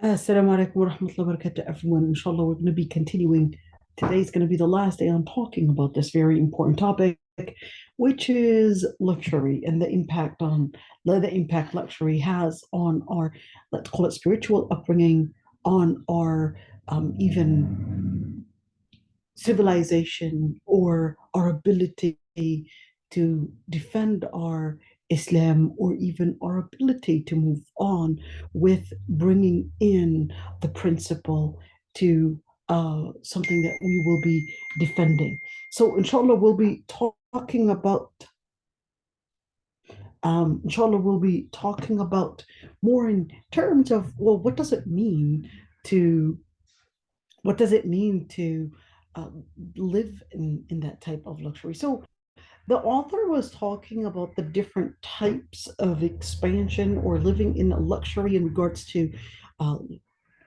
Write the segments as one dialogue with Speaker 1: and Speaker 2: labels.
Speaker 1: Assalamu alaikum wa rahmatullahi wa barakatuh, everyone. Inshallah, we're going to be continuing. Today's going to be the last day on talking about this very important topic, which is luxury and the impact luxury has on our, let's call it, spiritual upbringing, on our even civilization, or our ability to defend our Islam, or even our ability to move on with bringing in the principle to something that we will be defending. So, inshallah, we'll be talking about. Inshallah, we'll be talking about more in terms of, well, to what does it mean to live in that type of luxury? So the author was talking about the different types of expansion or living in a luxury in regards to uh,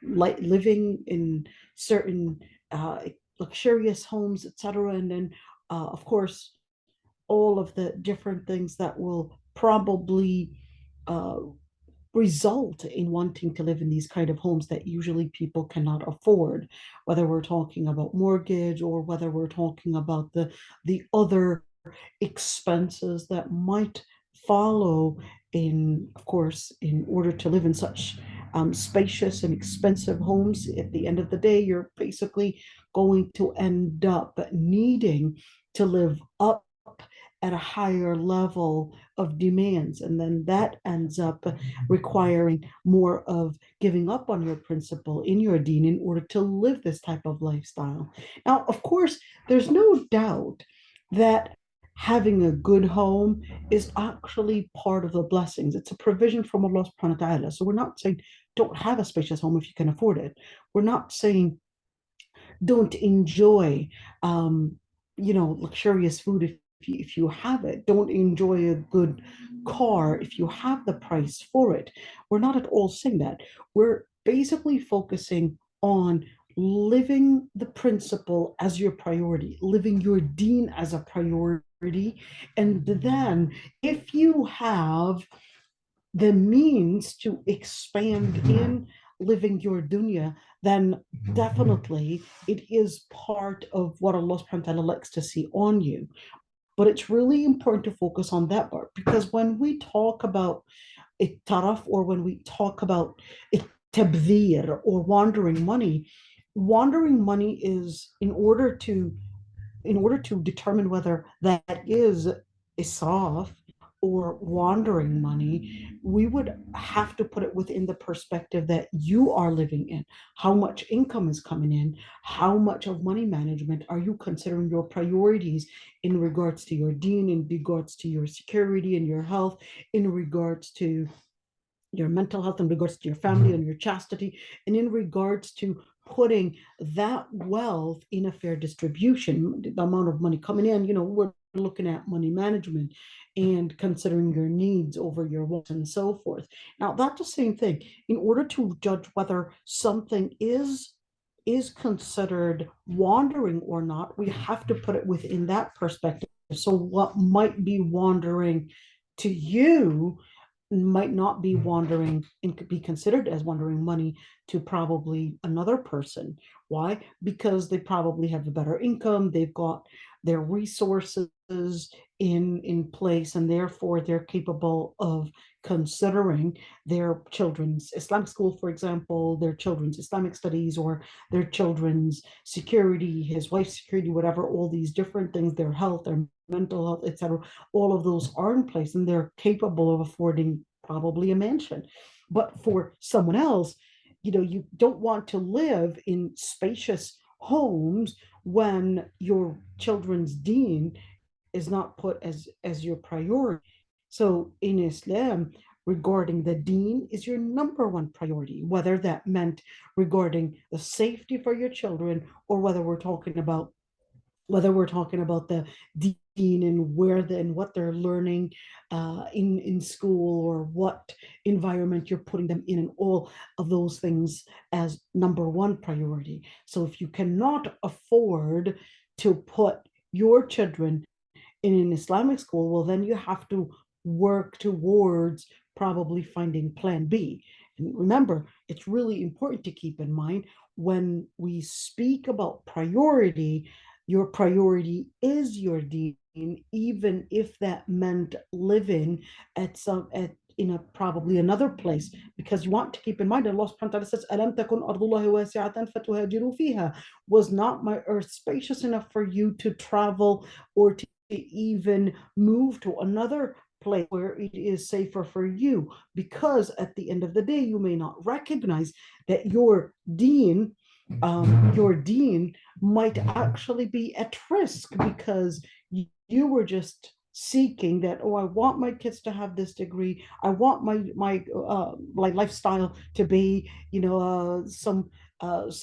Speaker 1: like living in certain uh, luxurious homes, etc. And then, of course, all of the different things that will probably uh, result in wanting to live in these kind of homes that usually people cannot afford, whether we're talking about mortgage or whether we're talking about the other expenses that might follow in, of course, in order to live in such spacious and expensive homes. At the end of the day, you're basically going to end up needing to live up at a higher level of demands. And then that ends up requiring more of giving up on your principle in your deen in order to live this type of lifestyle. Now, of course, there's no doubt that having a good home is actually part of the blessings. It's a provision from Allah subhanahu wa ta'ala. So we're not saying don't have a spacious home if you can afford it. We're not saying don't enjoy luxurious food if you have it. Don't enjoy a good car if you have the price for it. We're not at all saying that. We're basically focusing on living the principle as your priority, living your deen as a priority. And then if you have the means to expand in living your dunya, then definitely it is part of what Allah subhanahu wa ta'ala likes to see on you. But it's really important to focus on that part, because when we talk about taraf, or when we talk about tabdhir or wandering money is in order to determine whether that is israf or wandering money, we would have to put it within the perspective that you are living in. How much income is coming in? How much of money management are you considering your priorities in regards to your deen, in regards to your security and your health, in regards to your mental health, in regards to your family and your chastity, and in regards to putting that wealth in a fair distribution, the amount of money coming in. We're looking at money management and considering your needs over your wants and so forth. Now, that's the same thing. In order to judge whether something is considered wandering or not, we have to put it within that perspective. So what might be wandering to you might not be wandering and could be considered as wandering money to probably another person. Why? Because they probably have a better income, they've got their resources in place, and therefore they're capable of considering their children's Islamic school, for example, their children's Islamic studies, or their children's security, his wife's security, whatever, all these different things, their health, their mental health, etc. All of those are in place, and they're capable of affording probably a mansion. But for someone else, you don't want to live in spacious homes when your children's deen is not put as your priority. So in Islam, regarding the deen is your number one priority, whether that meant regarding the safety for your children, or whether we're talking about the deen and and what they're learning in school, or what environment you're putting them in, and all of those things as number one priority. So if you cannot afford to put your children in an Islamic school, well, then you have to work towards probably finding plan B. And remember, it's really important to keep in mind when we speak about priority, your priority is your deen, even if that meant living at in a probably another place, because you want to keep in mind that Allah subhanahu wa ta'ala says, Alam takun ardullahi wasi'atan fatuhajiru fiha. Was not my earth spacious enough for you to travel or to even move to another place where it is safer for you? Because at the end of the day, you may not recognize that your deen might actually be at risk because you were just seeking that, oh, I want my kids to have this degree, I want my lifestyle to be, some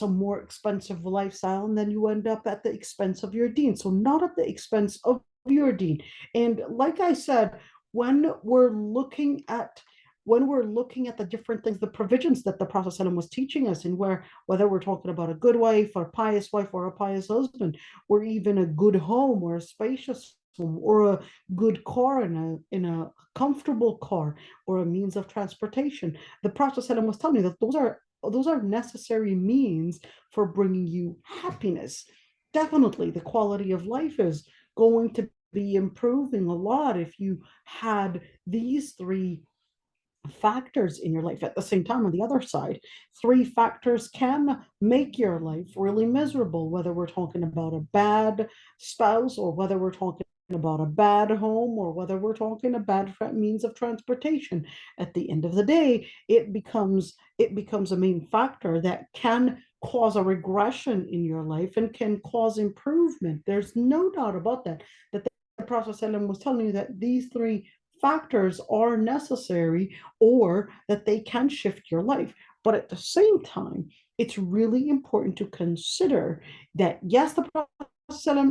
Speaker 1: more expensive lifestyle, and then you end up at the expense of your deen. So not at the expense of your deen. And like I said, when we're looking at the different things, the provisions that the Prophet ﷺ was teaching us, and whether we're talking about a good wife or a pious wife or a pious husband, or even a good home or a spacious home or a good car in a comfortable car or a means of transportation, the Prophet ﷺ was telling you that those are necessary means for bringing you happiness. Definitely, the quality of life is going to be improving a lot if you had these three factors in your life. At the same time, on the other side, three factors can make your life really miserable, whether we're talking about a bad spouse, or whether we're talking about a bad home, or whether we're talking a bad means of transportation. At the end of the day, it becomes a main factor that can cause a regression in your life and can cause improvement. There's no doubt about that the Prophet ﷺ was telling you that these three factors are necessary, or that they can shift your life. But at the same time, it's really important to consider that, yes, the Prophet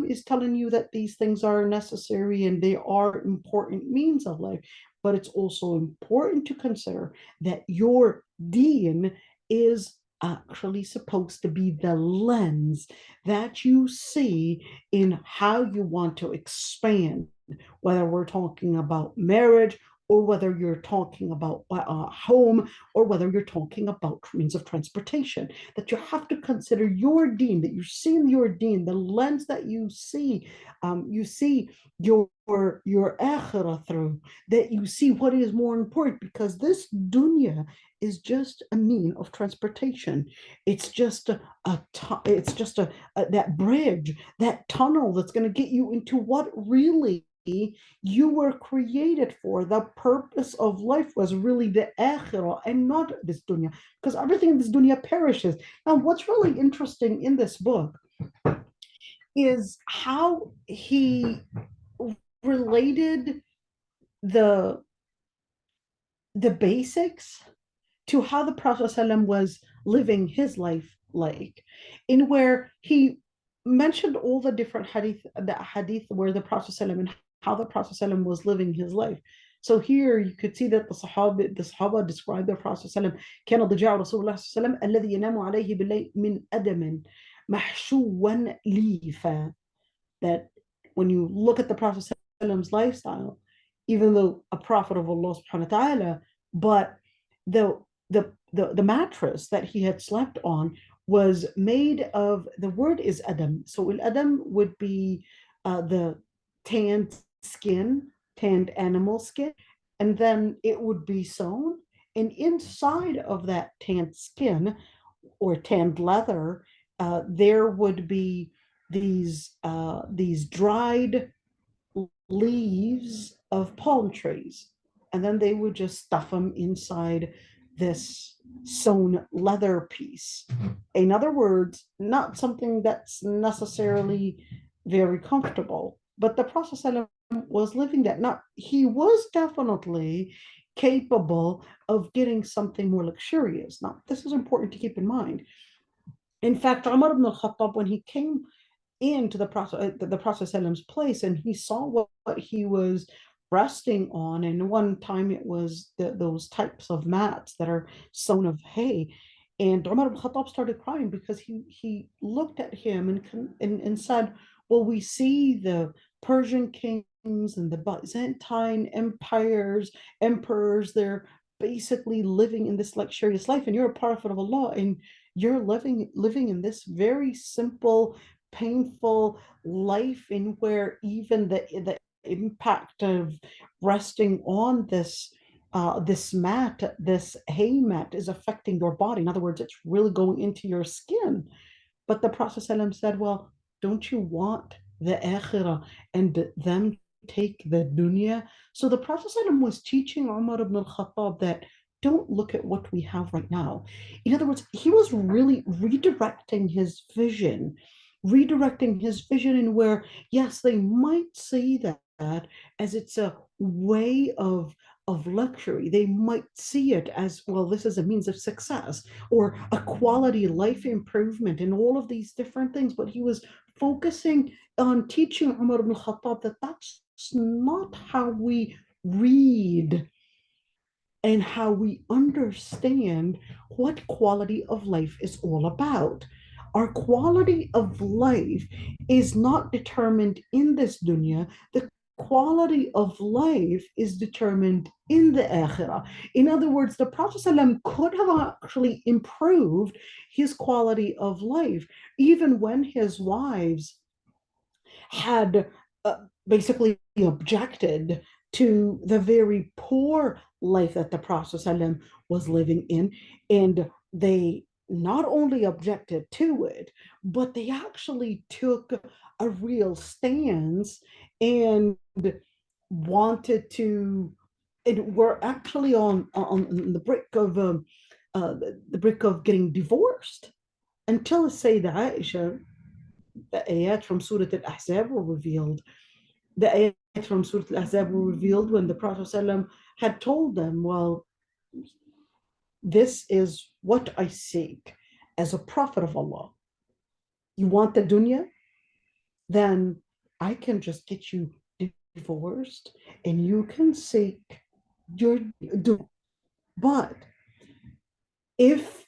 Speaker 1: is telling you that these things are necessary and they are important means of life, but it's also important to consider that your deen is actually supposed to be the lens that you see in how you want to expand, whether we're talking about marriage, or whether you're talking about a home, or whether you're talking about means of transportation. That you have to consider your deen, that you see your deen, the lens that you see your akhirah through, that you see what is more important, because this dunya is just a mean of transportation. It's just that bridge, that tunnel that's going to get you into what really you were created for. The purpose of life was really the akhirah and not this dunya, because everything in this dunya perishes. Now, what's really interesting in this book is how he related the the basics to how the Prophet ﷺ was living his life, like, in where he mentioned all the hadith where the Prophet ﷺ and how the Prophet ﷺ was living his life. So here you could see that the Sahaba described the Prophet ﷺ, كان ضجاع رسول الله صلى الله عليه وسلم الذي ينام عليه بالليل من أدم محشوا ليفا. That when you look at the Prophet ﷺ's lifestyle, even though a prophet of Allah subhanahu wa ta'ala, but the the mattress that he had slept on was made of, the word is adam. So adam would be the tanned skin, tanned animal skin, and then it would be sewn. And inside of that tanned skin or tanned leather, there would be these dried leaves of palm trees, and then they would just stuff them inside this sewn leather piece. In other words, not something that's necessarily very comfortable, but the Prophet was living that. Not, he was definitely capable of getting something more luxurious. Now, this is important to keep in mind. In fact, Umar ibn al-Khattab, when he came into the Prophet's place, and he saw what he was resting on, and one time it was those types of mats that are sewn of hay, and Umar ibn Khattab started crying because he looked at him and said, well, we see the Persian kings and the Byzantine emperors, they're basically living in this luxurious life, and you're a prophet of Allah, and you're living in this very simple, painful life, in where even the impact of resting on this mat, this hay mat, is affecting your body. In other words, it's really going into your skin. But the Prophet ﷺ said, well, don't you want the akhirah and them take the dunya? So the Prophet ﷺ was teaching Umar ibn al-Khattab that don't look at what we have right now. In other words, he was really redirecting his vision in where, yes, they might see that as it's a way of luxury. They might see it as, well, this is a means of success or a quality life improvement and all of these different things. But he was focusing on teaching Umar ibn Khattab that that's not how we read and how we understand what quality of life is all about. Our quality of life is not determined in this dunya. The quality of life is determined in the akhirah. In other words, the Prophet ﷺ could have actually improved his quality of life, even when his wives had basically objected to the very poor life that the Prophet ﷺ was living in. And they not only objected to it, but they actually took a real stance and wanted to, and were actually on the brink of the brink of getting divorced, until Sayyidah Aisha, the ayat from Surah Al-Ahzab were revealed. The ayat from Surah Al-Ahzab were revealed when the Prophet ﷺ had told them, well, this is what I seek as a prophet of Allah. You want the dunya? Then I can just get you divorced and you can seek your dunya. But if,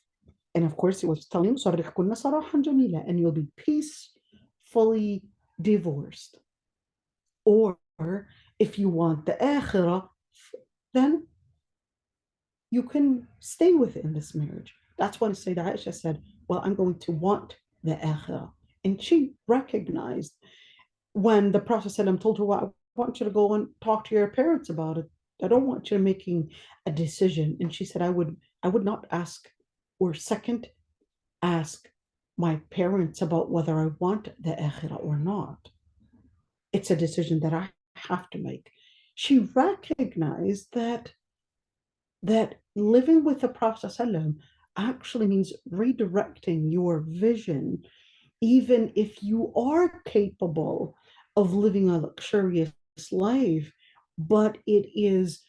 Speaker 1: and of course he was telling him, and you'll be peacefully divorced. Or if you want the akhirah, then you can stay within this marriage. That's when Sayyidah Aisha said, well, I'm going to want the akhirah. And she recognized when the Prophet ﷺ told her, well, I want you to go and talk to your parents about it. I don't want you making a decision. And she said, I would not ask or second ask my parents about whether I want the akhirah or not. It's a decision that I have to make. She recognized that living with the Prophet ﷺ actually means redirecting your vision, even if you are capable of living a luxurious life, but it is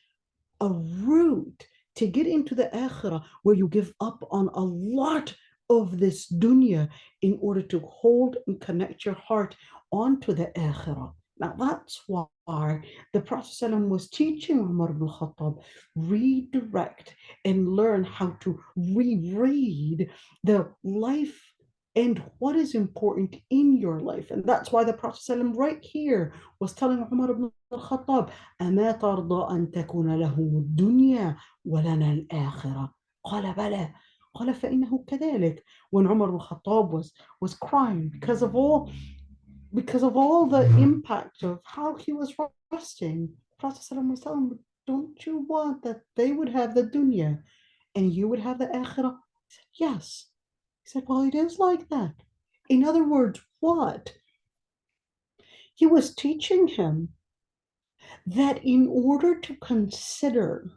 Speaker 1: a route to get into the akhirah where you give up on a lot of this dunya in order to hold and connect your heart onto the akhirah. Now that's why the Prophet ﷺ was teaching Umar ibn Khattab, redirect and learn how to reread the life and what is important in your life. And that's why the Prophet ﷺ right here was telling Umar ibn al-Khattab, أَمَا تَرْضَى أَن تَكُونَ لَهُمُ الدُّنْيَا وَلَنَا الْآخِرَةِ قَالَ بَلَى قال فإنه كذلك. When Umar al-Khattab was crying because of all the impact of how he was resting, Prophet ﷺ was telling him, don't you want that they would have the dunya and you would have the akhirah? He said, yes. He said, well, it is like that. In other words, what? He was teaching him that in order to consider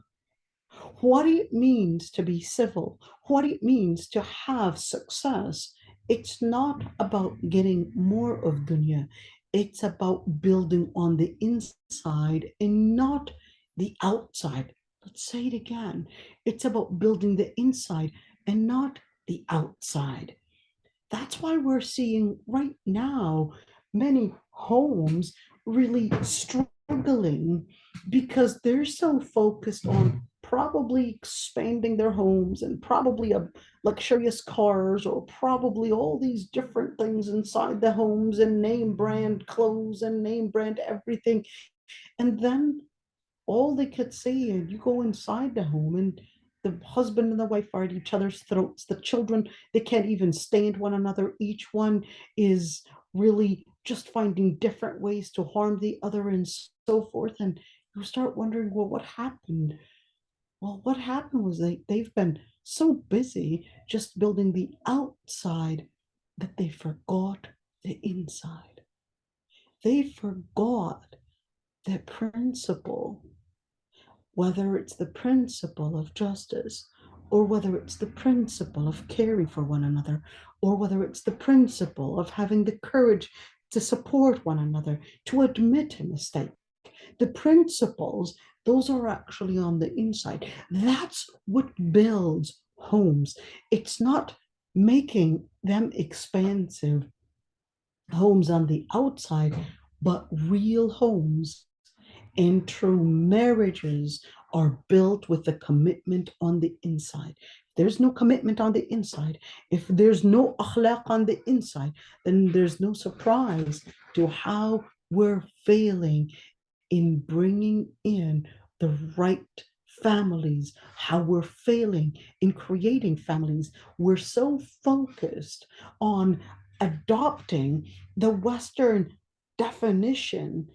Speaker 1: what it means to be civil, what it means to have success, it's not about getting more of dunya. It's about building on the inside and not the outside. Let's say it again. It's about building the inside and not the outside. That's why we're seeing right now many homes really struggling because they're so focused on probably expanding their homes and probably a luxurious cars or probably all these different things inside the homes and name brand clothes and name brand everything. And then all they could see, and you go inside the home and the husband and the wife are at each other's throats. The children, they can't even stand one another. Each one is really just finding different ways to harm the other and so forth. And you start wondering, well, what happened? Well, what happened was they've been so busy just building the outside that they forgot the inside. They forgot the principle, whether it's the principle of justice, or whether it's the principle of caring for one another, or whether it's the principle of having the courage to support one another, to admit a mistake. The principles, those are actually on the inside. That's what builds homes. It's not making them expansive homes on the outside, but real homes and true marriages are built with the commitment on the inside. If there's no commitment on the inside, if there's no akhlaq on the inside, then there's no surprise to how we're failing in bringing in the right families, how we're failing in creating families. We're so focused on adopting the Western definition,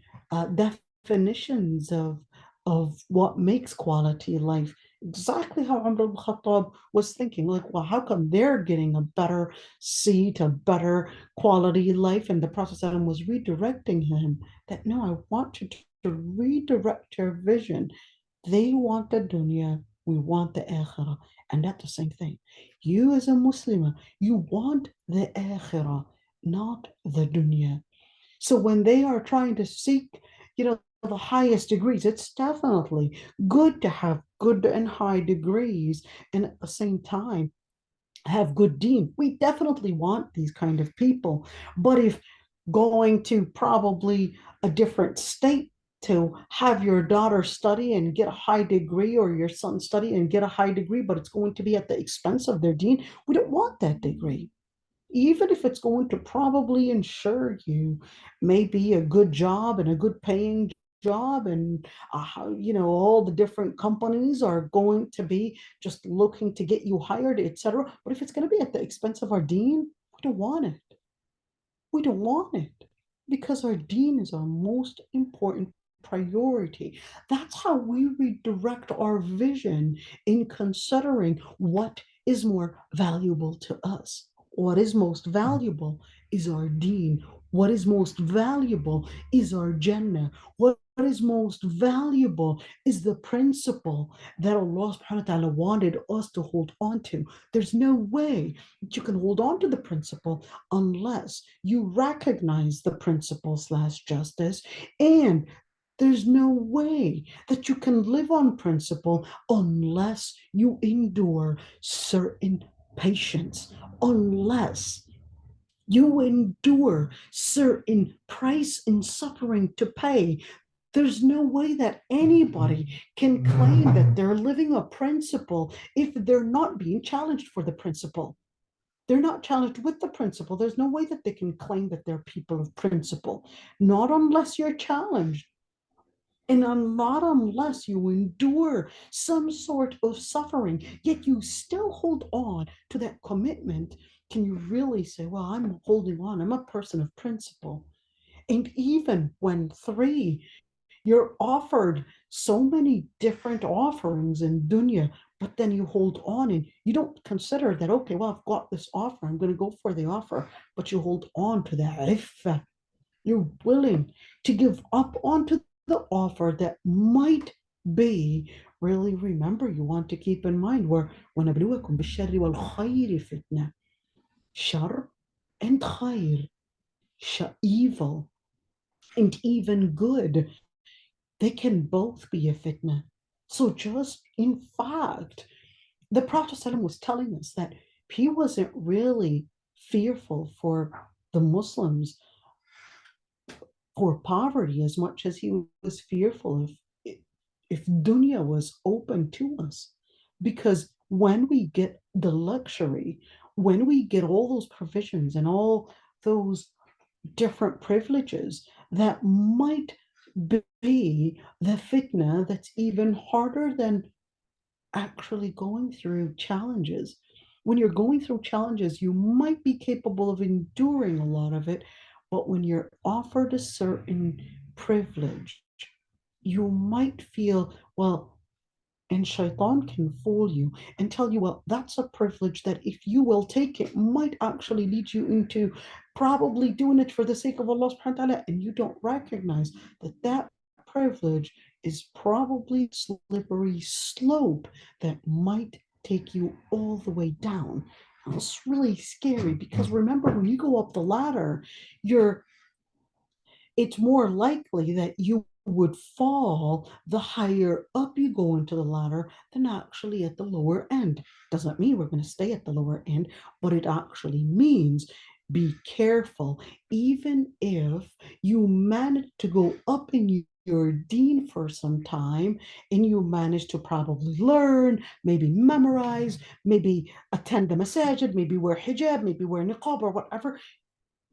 Speaker 1: definitions of what makes quality life. Exactly how Umar al-Khattab was thinking, like, well, how come they're getting a better seat, a better quality life? And the Prophet was redirecting him that no, I want you to redirect your vision. They want the dunya, we want the akhirah. And that's the same thing. You as a Muslim, you want the akhirah, not the dunya. So when they are trying to seek, the highest degrees, it's definitely good to have good and high degrees and at the same time have good deen. We definitely want these kind of people. But if going to probably a different state to have your daughter study and get a high degree, or your son study and get a high degree, but it's going to be at the expense of their deen, we don't want that degree. Even if it's going to probably ensure you maybe a good job and a good paying job, and all the different companies are going to be just looking to get you hired, etc. But if it's going to be at the expense of our deen, we don't want it. We don't want it, because our deen is our most important priority. That's how we redirect our vision in considering what is more valuable to us. What is most valuable is our deen. What is most valuable is our Jannah. What is most valuable is the principle that Allah subhanahu wa ta'ala wanted us to hold on to. There's no way that you can hold on to the principle unless you recognize the principle slash justice, and there's no way that you can live on principle unless you endure certain patience, unless you endure certain price and suffering to pay. There's no way that anybody can claim that they're living a principle if they're not being challenged for the principle. They're not challenged with the principle. There's no way that they can claim that they're people of principle, not unless you're challenged. And not unless you endure some sort of suffering, yet you still hold on to that commitment, can you really say, well, I'm holding on, I'm a person of principle. And even when you're offered so many different offerings in dunya, but then you hold on and you don't consider that, okay, well, I've got this offer, I'm going to go for the offer, but you hold on to the iffah. You're willing to give up onto the offer that might be. Really, remember, you want to keep in mind where وَنَبْلُوَكُمْ بِالشَّرِّ وَالْخَيْرِ فِتْنَةً. Shar and khair, evil and even good, they can both be a fitna. So just in fact, the Prophet ﷺ was telling us that he wasn't really fearful for the Muslims for poverty as much as he was fearful if dunya was open to us. Because when we get the luxury, when we get all those provisions and all those different privileges that might be the fitna that's even harder than actually going through challenges. When you're going through challenges, you might be capable of enduring a lot of it, but when you're offered a certain privilege, you might feel, well, and shaitan can fool you and tell you, well, that's a privilege that if you will take it, might actually lead you into probably doing it for the sake of Allah subhanahu wa ta'ala. And you don't recognize that that privilege is probably slippery slope that might take you all the way down. And it's really scary because remember, when you go up the ladder, you're it's more likely that you would fall the higher up you go into the ladder than actually at the lower end. Doesn't mean we're going to stay at the lower end, but it actually means be careful. Even if you manage to go up in your deen for some time and you manage to probably learn, maybe memorize, maybe attend the masajid, maybe wear hijab, maybe wear niqab or whatever,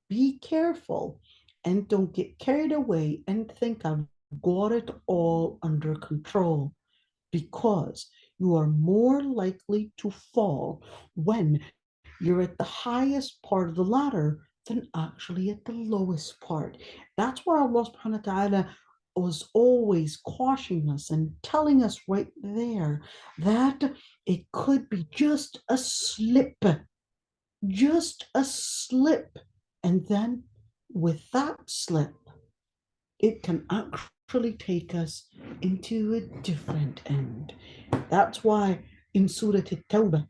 Speaker 1: be careful and don't get carried away and think I've got it all under control because you are more likely to fall when you're at the highest part of the ladder than actually at the lowest part. That's why Allah subhanahu wa ta'ala was always cautioning us and telling us right there that it could be just a slip. And then with that slip, it can actually take us into a different end. That's why in Surah At-Tawbah,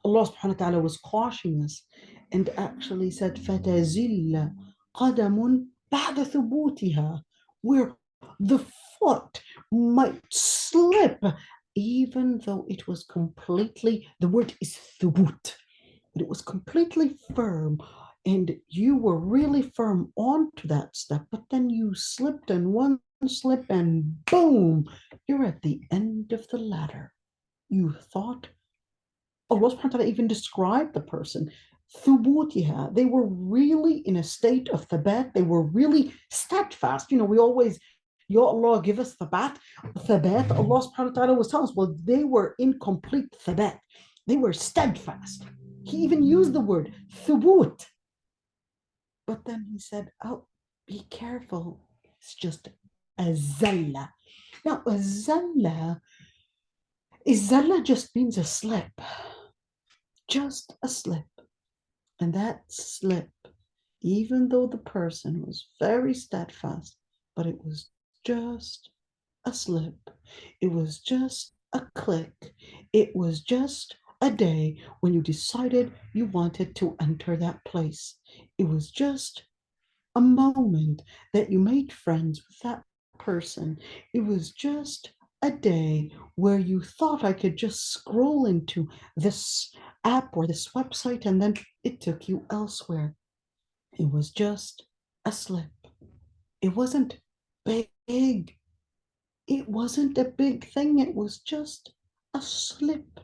Speaker 1: Allah subhanahu wa ta'ala was cautioning us and actually said, فَتَزِلَّ قَدَمٌ بَعْدَ ثُبُوتِهَا, where the foot might slip, even though it was completely, the word is thubut, but it was completely firm and you were really firm onto that step, but then you slipped and one slip and boom, you're at the end of the ladder. You thought, Allah subhanahu wa ta'ala even described the person. Thubutiha, they were really in a state of thabat, they were really steadfast. We always, Ya Allah, give us thabat. Thabat, Allah subhanahu wa ta'ala was telling us, well, they were in complete thabat. They were steadfast. He even used the word thubut. But then he said, oh, be careful. It's just a zalla. Now, a zalla just means a slip. Just a slip. And that slip, even though the person was very steadfast, but it was just a slip. It was just a click. It was just a day when you decided you wanted to enter that place. It was just a moment that you made friends with that person. It was just a day where you thought I could just scroll into this app or this website and then it took you elsewhere. It was just a slip. It wasn't big. It wasn't a big thing. It was just a slip.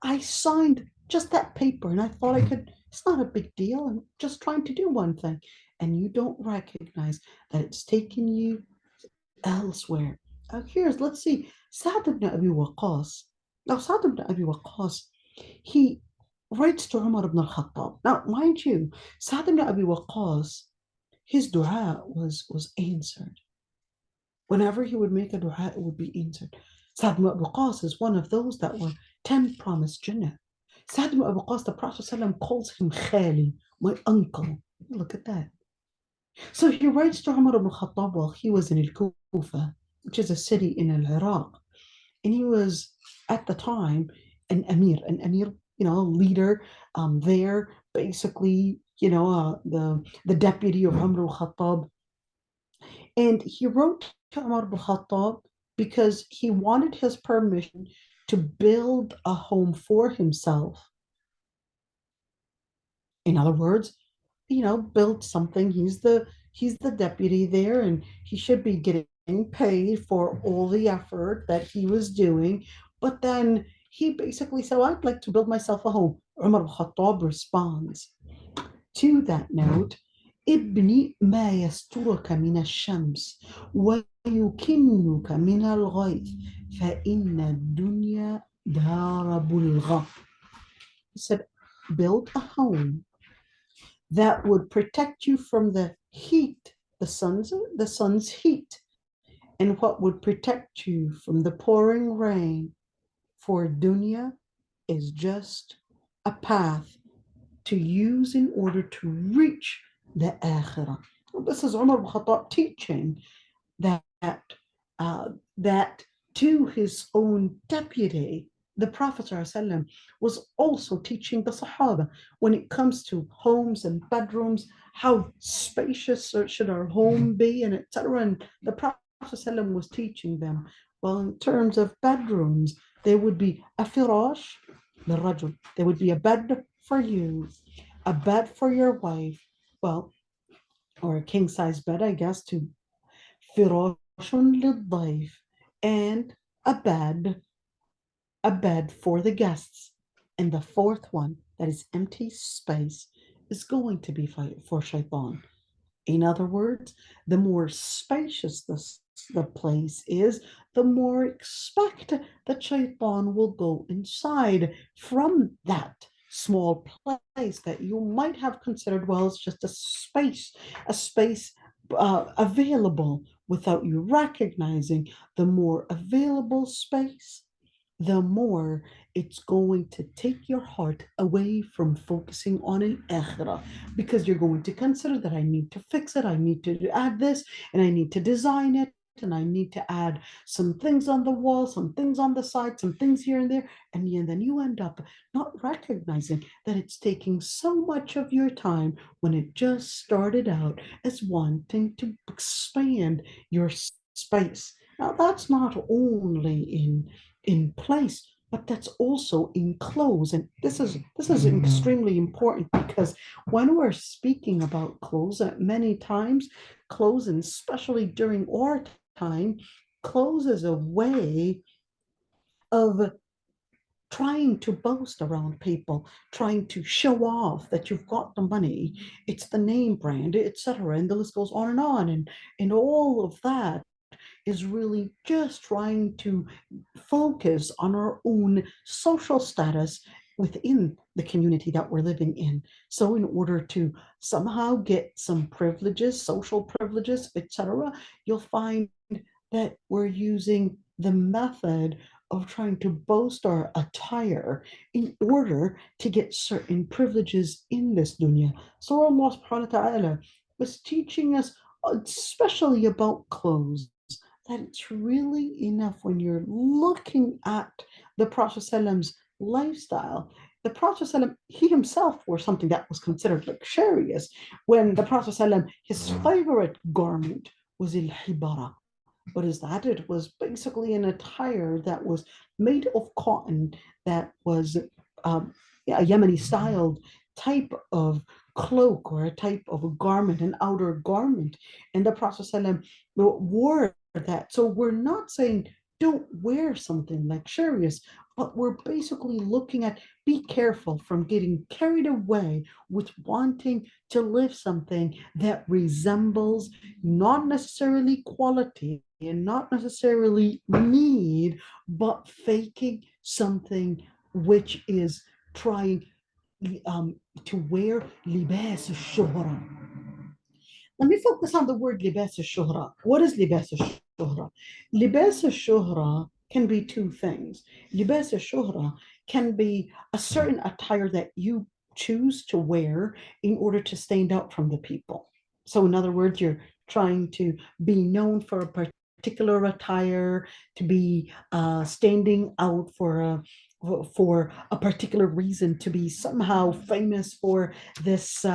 Speaker 1: I signed just that paper and I thought it's not a big deal. I'm just trying to do one thing. And you don't recognize that it's taken you elsewhere. Let's see, Sa'd ibn Abi Waqqas. Now, Sa'd ibn Abi Waqqas, he writes to Umar ibn al-Khattab. Now, mind you, Sa'd ibn Abi Waqqas, his dua was answered. Whenever he would make a dua, it would be answered. Sa'd ibn Abi Waqqas is one of those that were 10 promised Jannah. Sa'd ibn Abi Waqqas, the Prophet ﷺ calls him Khali, my uncle. Look at that. So he writes to Umar ibn Khattab while he was in Al-Kufa, which is a city in Iraq. And he was, at the time, an emir, leader there, basically, the deputy of Umar al-Khattab. And he wrote to Umar al-Khattab because he wanted his permission to build a home for himself. In other words, build something. He's the deputy there, and he should be getting paid for all the effort that he was doing. But then he basically said, well, I'd like to build myself a home. Umar al-Khattab responds to that note ابني ما يسترك من الشمس ويكنك من الغيث فإن الدنيا دار بلغة. He said, build a home that would protect you from the heat, the sun's heat, and what would protect you from the pouring rain. For dunya is just a path to use in order to reach the akhirah. This is Umar ibn Khattab teaching that uh, that to his own deputy, the Prophet ﷺ was also teaching the Sahaba when it comes to homes and bedrooms, how spacious should our home be, and etc. And the Prophet ﷺ was teaching them, well, in terms of bedrooms, there would be a firash, the rajul, there would be a bed for you, a bed for your wife, well, or a king size bed, I guess, to فراش للضيف, and a bed for the guests. And the fourth one, that is empty space, is going to be for shaitan. In other words, the more spacious the place is, the more expect that shaitan will go inside from that small place that you might have considered, well, it's just a space available without you recognizing. The more available space, the more it's going to take your heart away from focusing on an akhirah, because you're going to consider that I need to fix it, I need to add this, and I need to design it, and I need to add some things on the wall, some things on the side, some things here and there, and then you end up not recognizing that it's taking so much of your time when it just started out as wanting to expand your space. Now, that's not only in place, but that's also in clothes. And this is extremely important, because when we're speaking about clothes, many times clothes, and especially during our time, clothes is a way of trying to boast around people, trying to show off that you've got the money, it's the name brand, etc. And the list goes on and on. And all of that is really just trying to focus on our own social status within the community that we're living in. So, in order to somehow get some privileges, social privileges, etc., you'll find that we're using the method of trying to boast our attire in order to get certain privileges in this dunya. So Allah subhanahu wa ta'ala was teaching us, especially about clothes, that it's really enough when you're looking at the Prophet ﷺ's lifestyle. The Prophet ﷺ, he himself wore something that was considered luxurious, when the Prophet ﷺ, his favorite garment was al-hibara. What is that? It was basically an attire that was made of cotton, that was a Yemeni styled type of cloak, or a type of a garment, an outer garment. And the Prophet ﷺ wore that. So we're not saying don't wear something luxurious, but we're basically looking at, be careful from getting carried away with wanting to live something that resembles not necessarily quality and not necessarily need, but faking something which is trying to wear libas al-shuhra. Let me focus on the word libas al-shuhra. What is libas al-shuhra? Libas al-shuhra can be two things. Libas al-shuhra can be a certain attire that you choose to wear in order to stand out from the people. So, in other words, you're trying to be known for a particular attire, to be standing out for a particular reason, to be somehow famous for this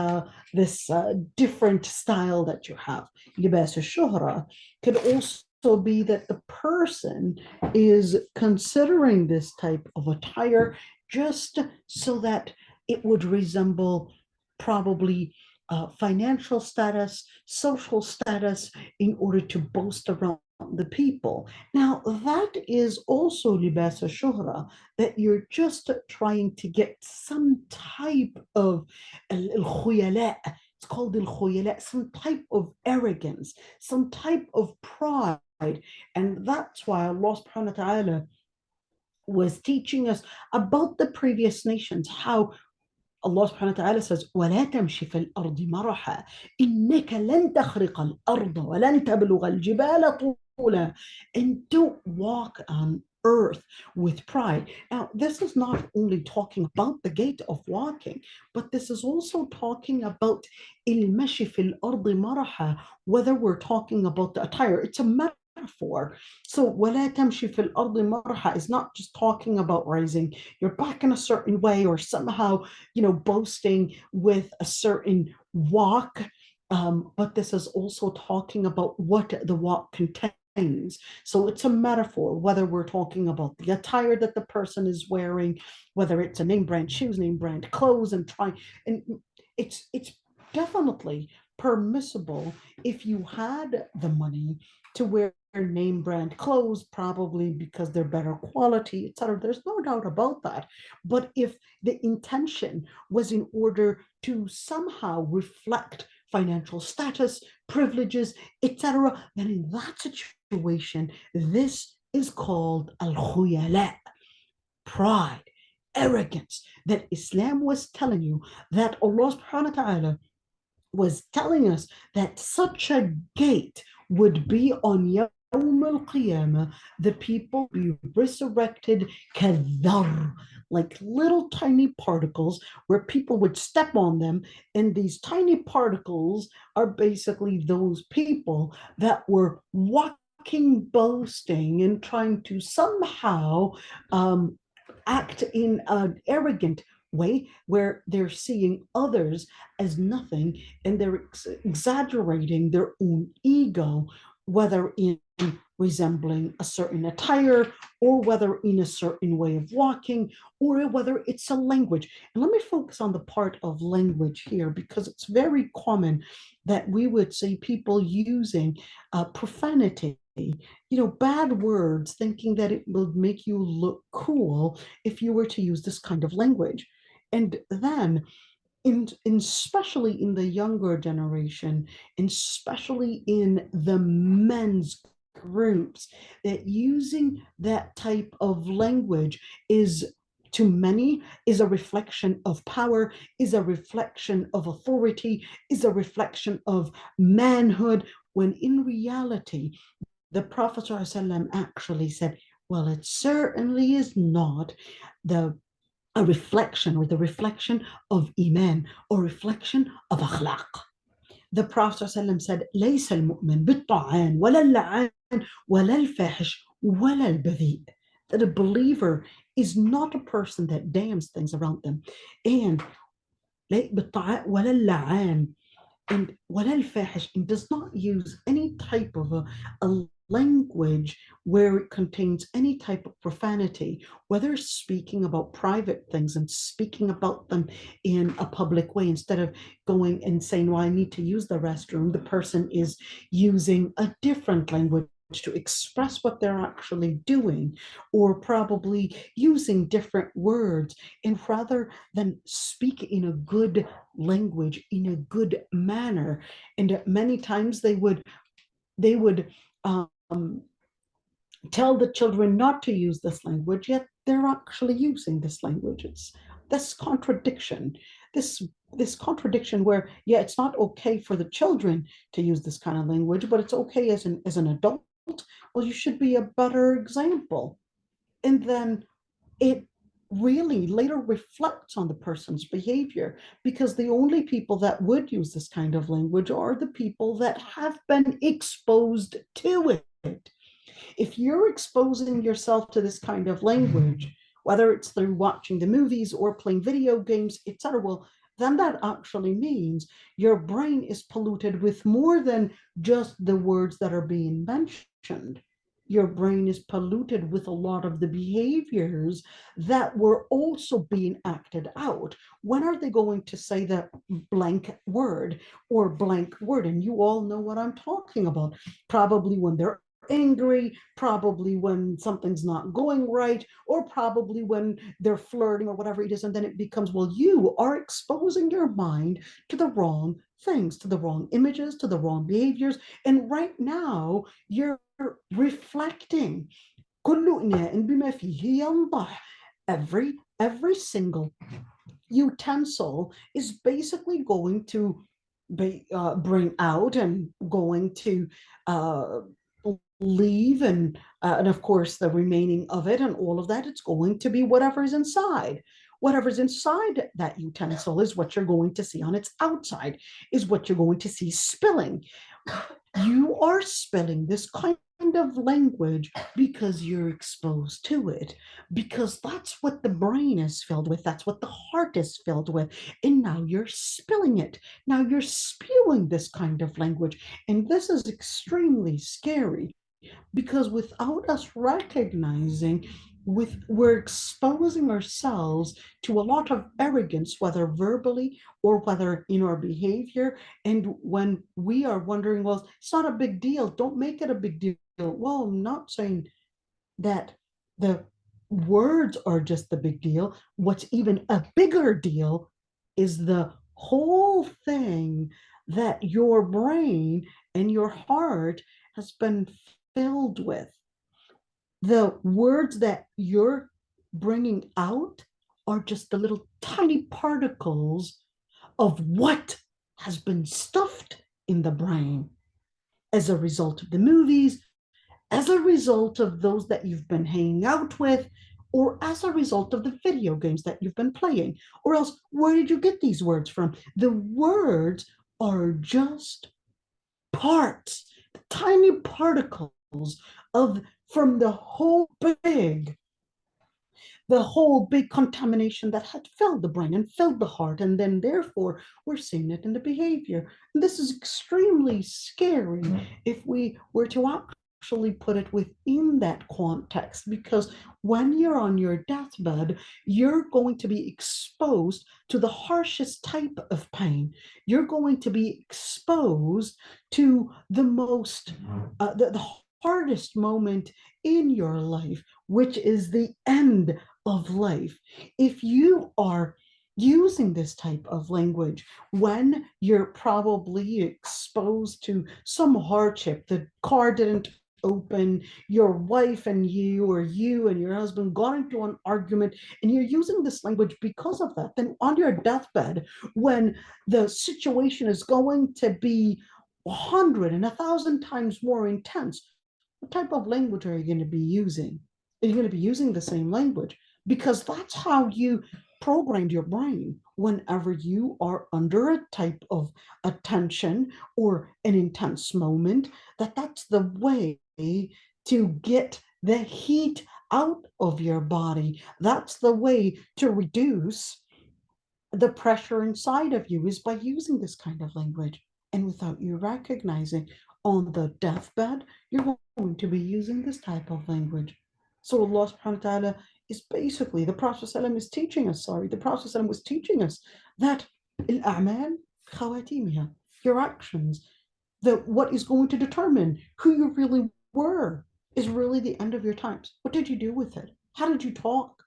Speaker 1: different style that you have. Libas al-shuhra could also be that the person is considering this type of attire just so that it would resemble probably financial status, social status, in order to boast around the people. Now, that is also libas al-shuhra, that you're just trying to get some type of al-khuyala, It's called al-khuyala, some type of arrogance, some type of pride. And that's why Allah subhanahu wa ta'ala was teaching us about the previous nations, how Allah subhanahu wa ta'ala says, وَلَا تَمْشِ فِي الْأَرْضِ مَرَحًا إِنَّكَ لَن تَخْرِقَ الْأَرْضَ وَلَن تَبْلُغَ الْجِبَالَ طُولًا. And don't walk on earth with pride. Now, this is not only talking about the gate of walking, but this is also talking about الْمَشِ فِي الْأَرْضِ مَرَحًا, whether we're talking about the attire. It's a metaphor. So, وَلَا تَمْشِ فِي الْأَرْضِ مَرَحًا is not just talking about raising your back in a certain way or somehow boasting with a certain walk. But this is also talking about what the walk contains. So it's a metaphor, whether we're talking about the attire that the person is wearing, whether it's a name brand shoes, name brand clothes, and it's definitely permissible if you had the money to wear name brand clothes, probably because they're better quality, etc. There's no doubt about that. But if the intention was in order to somehow reflect financial status, privileges, etc., then in that situation, this is called al-khuyala, pride, arrogance, that Islam was telling you, that Allah subhanahu wa ta'ala was telling us that such a gate would be on Yawm al-Qiyamah, the people be resurrected kadhar, like little tiny particles where people would step on them. And these tiny particles are basically those people that were walking, boasting, and trying to somehow act in an arrogant way where they're seeing others as nothing and they're exaggerating their own ego, whether in resembling a certain attire or whether in a certain way of walking or whether it's a language. And let me focus on the part of language here, because it's very common that we would see people using profanity, bad words, thinking that it will make you look cool if you were to use this kind of language. And then, especially in the younger generation, and especially in the men's groups, that using that type of language is, to many, is a reflection of power, is a reflection of authority, is a reflection of manhood, when in reality the Prophet ﷺ actually said, well, it certainly is not the a reflection or the reflection of iman or reflection of akhlaq. The Prophet ﷺ said, ليس المؤمن بالطعان ولا اللعان ولا الفاحش ولا البذيء. That a believer is not a person that damns things around them. And بالطعان ولا اللعان and ولا الفاحش, and does not use any type of a language where it contains any type of profanity, whether speaking about private things and speaking about them in a public way, instead of going and saying, well, I need to use the restroom, the person is using a different language to express what they're actually doing, or probably using different words, and rather than speak in a good language, in a good manner. And many times they would tell the children not to use this language, yet they're actually using this language. It's this contradiction, this contradiction where, yeah, it's not okay for the children to use this kind of language, but it's okay as an adult. Well, you should be a better example. And then it really later reflects on the person's behavior, because the only people that would use this kind of language are the people that have been exposed to it. If you're exposing yourself to this kind of language, whether it's through watching the movies or playing video games, etc., well, then that actually means your brain is polluted with more than just the words that are being mentioned. Your brain is polluted with a lot of the behaviors that were also being acted out. When are they going to say that blank word or blank word? And you all know what I'm talking about. Probably when they're angry, probably when something's not going right, or probably when they're flirting or whatever it is. And then it becomes, well, you are exposing your mind to the wrong things, to the wrong images, to the wrong behaviors. And right now, you're reflecting. كل إناء بما فيه ينضح. Every single utensil is basically going to bring out and going to uh, leave, and of course the remaining of it and all of that, it's going to be whatever's inside. Whatever's inside that utensil is what you're going to see on its outside, is what you're going to see spilling. You are spilling this kind of language because you're exposed to it, because that's what the brain is filled with, that's what the heart is filled with, and now you're spilling it. Now you're spewing this kind of language, and this is extremely scary, because without us recognizing, we're exposing ourselves to a lot of arrogance, whether verbally or whether in our behavior. And when we are wondering, well, it's not a big deal, don't make it a big deal. Well, I'm not saying that the words are just the big deal. What's even a bigger deal is the whole thing that your brain and your heart has been filled with. The words that you're bringing out are just the little tiny particles of what has been stuffed in the brain as a result of the movies, as a result of those that you've been hanging out with, or as a result of the video games that you've been playing. Or else, where did you get these words from? The words are just parts, tiny particles of from the whole big contamination that had filled the brain and filled the heart, and then therefore we're seeing it in the behavior. And this is extremely scary if we were to actually put it within that context, because when you're on your deathbed, you're going to be exposed to the harshest type of pain. You're going to be exposed to the most the hardest moment in your life, which is the end of life. If you are using this type of language when you're probably exposed to some hardship, the car didn't open, your wife and you, or you and your husband got into an argument, and you're using this language because of that, then on your deathbed, when the situation is going to be 100 and 1,000 times more intense, what type of language are you going to be using? Are you going to be using the same language? Because that's how you programmed your brain. Whenever you are under a type of attention or an intense moment, that's the way to get the heat out of your body. That's the way to reduce the pressure inside of you, is by using this kind of language. And without you recognizing, on the deathbed, you're going to be using this type of language. So Allah subhanahu wa ta'ala is basically, the Prophet ﷺ is teaching us, the Prophet ﷺ was teaching us that al-a'mal khawatimiha, your actions, that what is going to determine who you really were is really the end of your times. What did you do with it? How did you talk?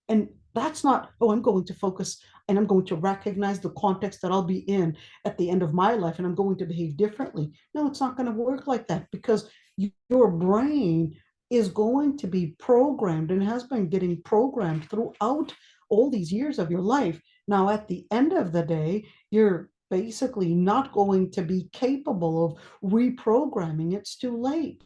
Speaker 1: And that's not, oh, I'm going to focus and I'm going to recognize the context that I'll be in at the end of my life and I'm going to behave differently. No, it's not going to work like that, because your brain is going to be programmed and has been getting programmed throughout all these years of your life. Now, at the end of the day, you're basically not going to be capable of reprogramming. It's too late.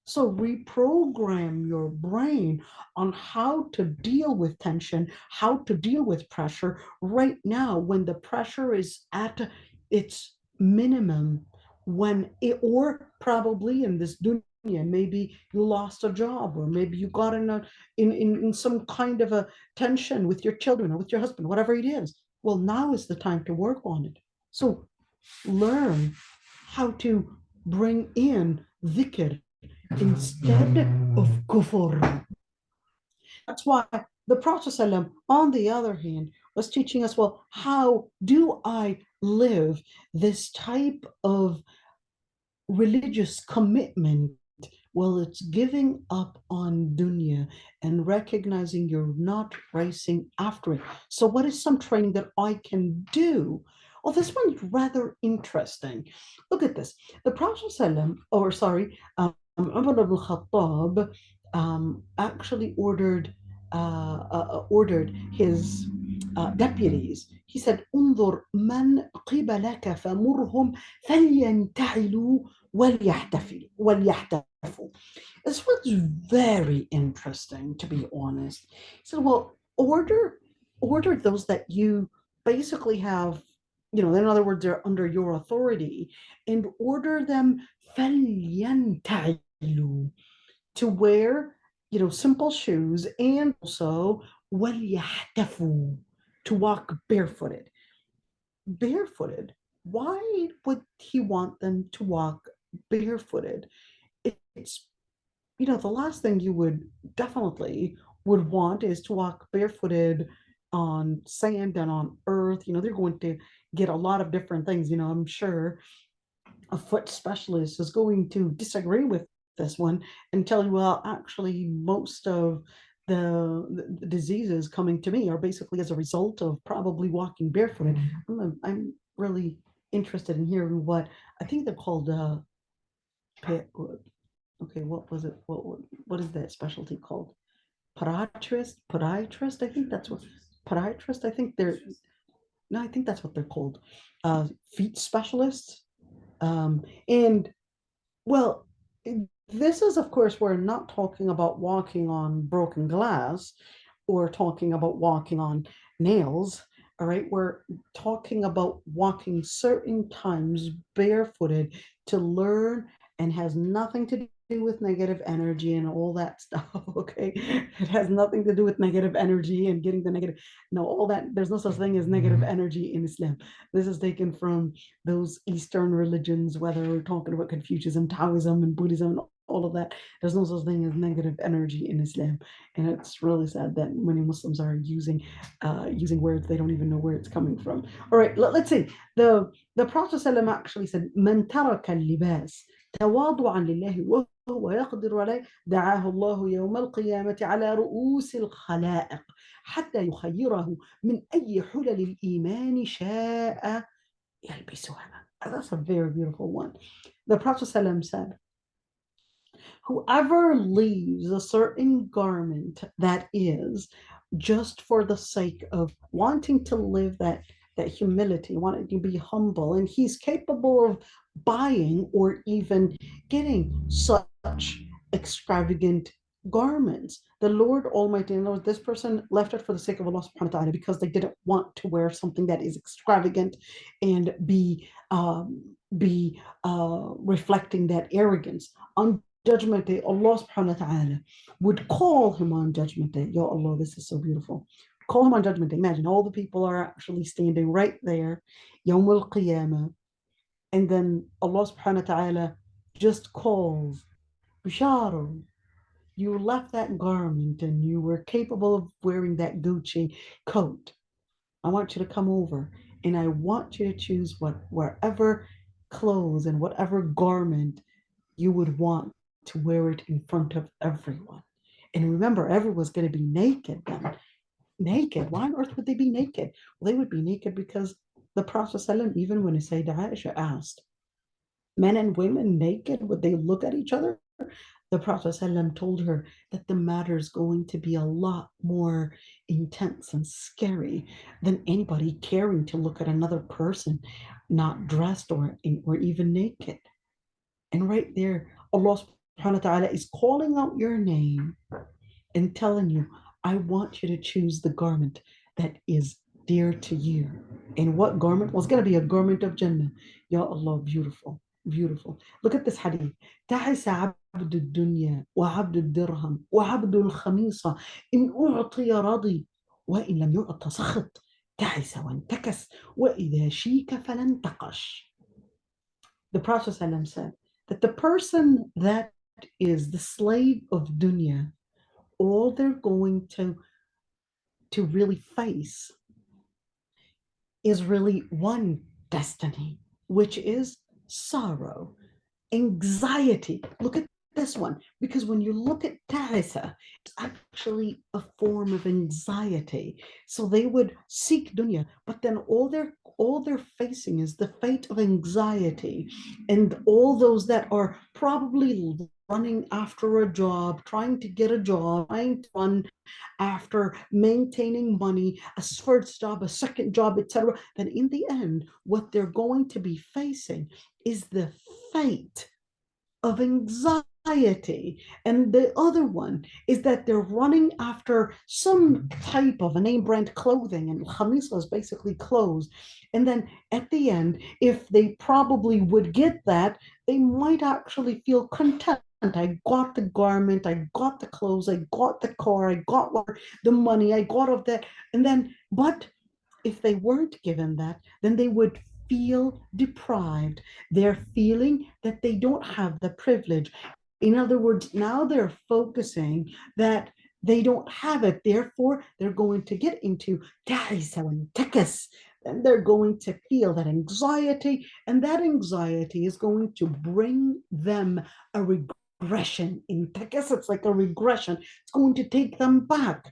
Speaker 1: So reprogram your brain on how to deal with tension, how to deal with pressure right now when the pressure is at its minimum, when it, or probably in this dunya, maybe you lost a job, or maybe you got in some kind of a tension with your children or with your husband, whatever it is. Well, now is the time to work on it. So learn how to bring in dhikr instead of kufr. That's why the Prophet ﷺ, on the other hand, was teaching us, well, how do I live this type of religious commitment Well, it's giving up on dunya and recognizing you're not racing after it. So, what is some training that I can do? Well, this one's rather interesting. Look at this. The Prophet, ﷺ, or sorry, Umar ibn Khattab actually ordered his deputies. He said, انظر من قبلك فمرهم فلينتعلوا وليحتفوا. This was very interesting, to be honest. He said, well, order those that you basically have, in other words, they're under your authority, and order them فلينتعلوا, to wear, simple shoes, and also وَلْيَحْتَفُوا, to walk barefooted. Barefooted. Why would he want them to walk barefooted? It's, the last thing you would want is to walk barefooted on sand and on earth. They're going to get a lot of different things. I'm sure a foot specialist is going to disagree with this one and tell you, well, actually, most of the diseases coming to me are basically as a result of probably walking barefooted. I'm really interested in hearing what I think they're called. Okay, what was it? What is that specialty called? Podiatrist. I think that's what podiatrist. I think they're no, I think that's what they're called. Feet specialists. And well, this is, of course, we're not talking about walking on broken glass or talking about walking on nails. All right, we're talking about walking certain times barefooted to learn, and has nothing to do with negative energy and all that stuff. Okay, it has nothing to do with negative energy and getting the negative. No, all that. There's no such thing as negative energy in Islam. This is taken from those Eastern religions, whether we're talking about Confucianism, Taoism, and Buddhism, and all of that. There's no such thing as negative energy in Islam, and it's really sad that many Muslims are using words they don't even know where it's coming from. All right, let's see. The Prophet ﷺ actually said, "Man taraka al-libas تواضعا لله وهو يقدر عليه دعاه الله يوم القيامة على رؤوس الخلائق حتى يخيره من أي حلل الإيمان شاء يلبسها." That's a very beautiful one. The Prophet ﷺ said, whoever leaves a certain garment that is just for the sake of wanting to live that humility, wanting to be humble, and he's capable of buying or even getting such extravagant garments. The Lord Almighty, Lord, this person left it for the sake of Allah subhanahu wa ta'ala because they didn't want to wear something that is extravagant and be reflecting that arrogance. On Judgment Day, Allah subhanahu wa ta'ala would call him on Judgment Day. Ya Allah, this is so beautiful. Call him on Judgment Day. Imagine all the people are actually standing right there, Yawm al-Qiyamah, and then Allah subhanahu wa ta'ala just calls, Bishara, you left that garment and you were capable of wearing that Gucci coat. I want you to come over and I want you to choose wherever clothes and whatever garment you would want to wear it in front of everyone. And remember, everyone's going to be naked then. Naked. Why on earth would they be naked? Well, they would be naked because the Prophet ﷺ, even when Sayyidah Aisha asked, men and women naked, would they look at each other? The Prophet ﷺ told her that the matter is going to be a lot more intense and scary than anybody caring to look at another person not dressed or even naked. And right there, Allah subhanahu wa ta'ala is calling out your name and telling you, I want you to choose the garment that is dear to you. And what garment? Well, it's going to be a garment of Jannah. Ya Allah, beautiful, beautiful. Look at this hadith. تعس عبد الدنيا وعبد الدرهم وعبد الخميصة إن أعطي رضي وإن لم يعط سخط تعس وانتكس وإذا شيك فلانتقش. The Prophet ﷺ said that the person that is the slave of dunya, all they're going to really face is really one destiny, which is sorrow, anxiety. Look at this one, because when you look at Tarisa, it's actually a form of anxiety. So they would seek dunya, but then all they're facing is the fate of anxiety, and all those that are probably running after a job, trying to get a job, trying to run after maintaining money, a first job, a second job, etc. Then in the end, what they're going to be facing is the fate of anxiety. And the other one is that they're running after some type of a name brand clothing, and khamisa is basically clothes. And then at the end, if they probably would get that, they might actually feel content. I got the garment, I got the clothes, I got the car, I got the money, I got of that. And then, but if they weren't given that, then they would feel deprived. They're feeling that they don't have the privilege. In other words, now they're focusing that they don't have it. Therefore, they're going to get into takas, and they're going to feel that anxiety, and that anxiety is going to bring them a regression. In takas, it's like a regression. It's going to take them back.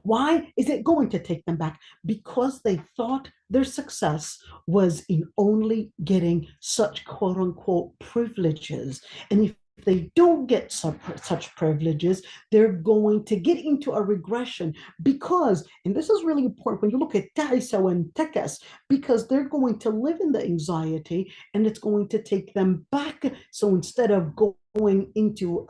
Speaker 1: Why is it going to take them back? Because they thought their success was in only getting such quote unquote privileges. And if they don't get such privileges, they're going to get into a regression because, and this is really important when you look at Taisa and Tekas, because they're going to live in the anxiety and it's going to take them back. So instead of going into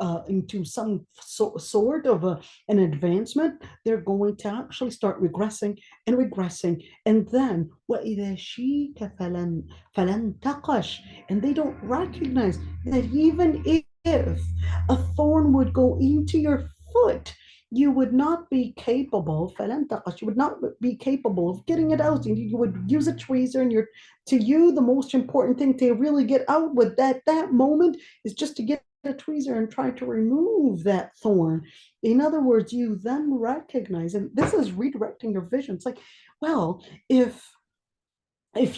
Speaker 1: some sort of an advancement, they're going to actually start regressing and regressing. And then وَإِذَا شِيكَ فَلَنْ تَقَشْ, and they don't recognize that even if a thorn would go into your foot, you would not be capable, you would not be capable of getting it out. You would use a tweezer, and to you, the most important thing to really get out with that moment is just to get a tweezer and try to remove that thorn. In other words, you then recognize, and this is redirecting your vision. It's like, well, if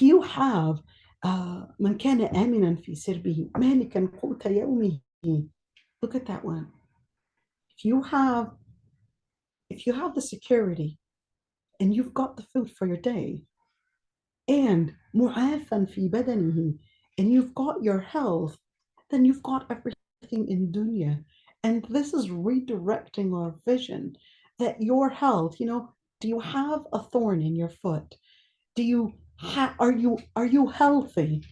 Speaker 1: you have من كان آمنا في سربه مالكا قوت يومه. Look at that one. If you have the security and you've got the food for your day, and معافا في بدنه, and you've got your health, then you've got everything in dunya. And this is redirecting our vision that your health, do you have a thorn in your foot? Do you are you healthy?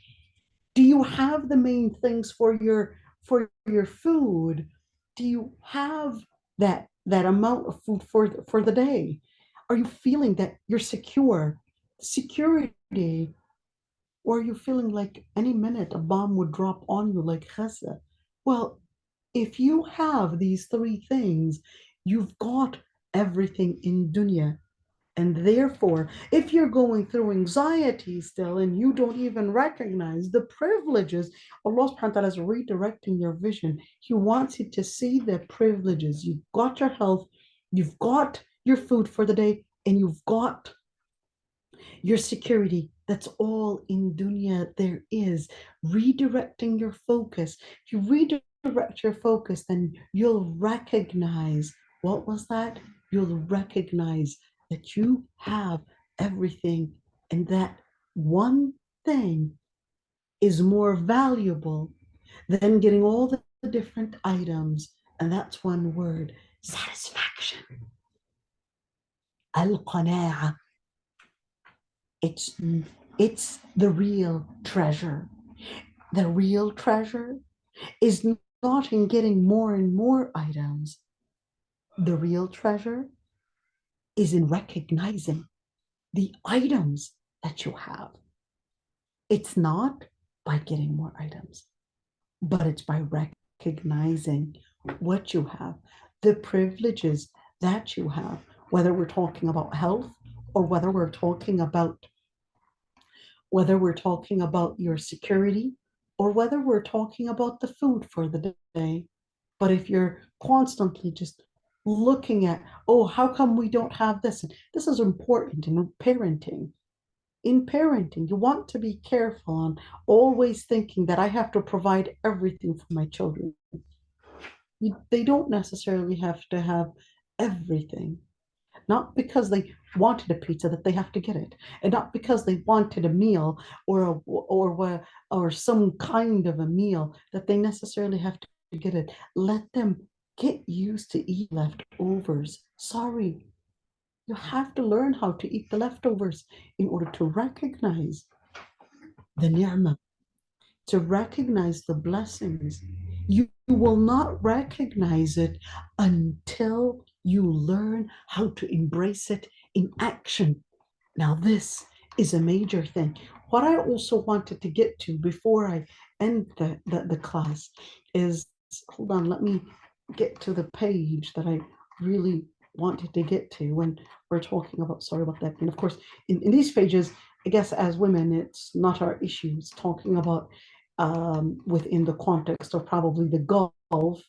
Speaker 1: Do you have the main things for your food? Do you have that amount of food for the day? Are you feeling that you're secure? Security, or are you feeling like any minute a bomb would drop on you like Gaza? Well, if you have these three things, you've got everything in dunya. And therefore, if you're going through anxiety still and you don't even recognize the privileges, Allah subhanahu wa ta'ala is redirecting your vision. He wants you to see the privileges. You've got your health, you've got your food for the day, and you've got your security. That's all in dunya there is. Redirecting your focus. If you redirect your focus, then you'll recognize, what was that? You'll recognize that you have everything, and that one thing is more valuable than getting all the different items. And that's one word: satisfaction. Al-qana'a. It's the real treasure. The real treasure is not in getting more and more items. The real treasure is in recognizing the items that you have. It's not by getting more items, but it's by recognizing what you have, the privileges that you have, whether we're talking about health or whether we're talking about your security, or whether we're talking about the food for the day. But if you're constantly just looking at, oh, how come we don't have this? And this is important in parenting. in parenting, you want to be careful on always thinking that I have to provide everything for my children. They don't necessarily have to have everything. Not because they wanted a pizza that they have to get it, and not because they wanted a meal or some kind of a meal that they necessarily have to get it. Let them get used to eat leftovers. Sorry, you have to learn how to eat the leftovers in order to recognize the ni'mah, to recognize the blessings. You will not recognize it until you learn how to embrace it in action. Now, this is a major thing. What I also wanted to get to before I end the class is, hold on, let me get to the page that I really wanted to get to when we're talking about, sorry about that. And of course, in these pages, I guess as women, it's not our issue. It's talking about within the context of probably the Gulf,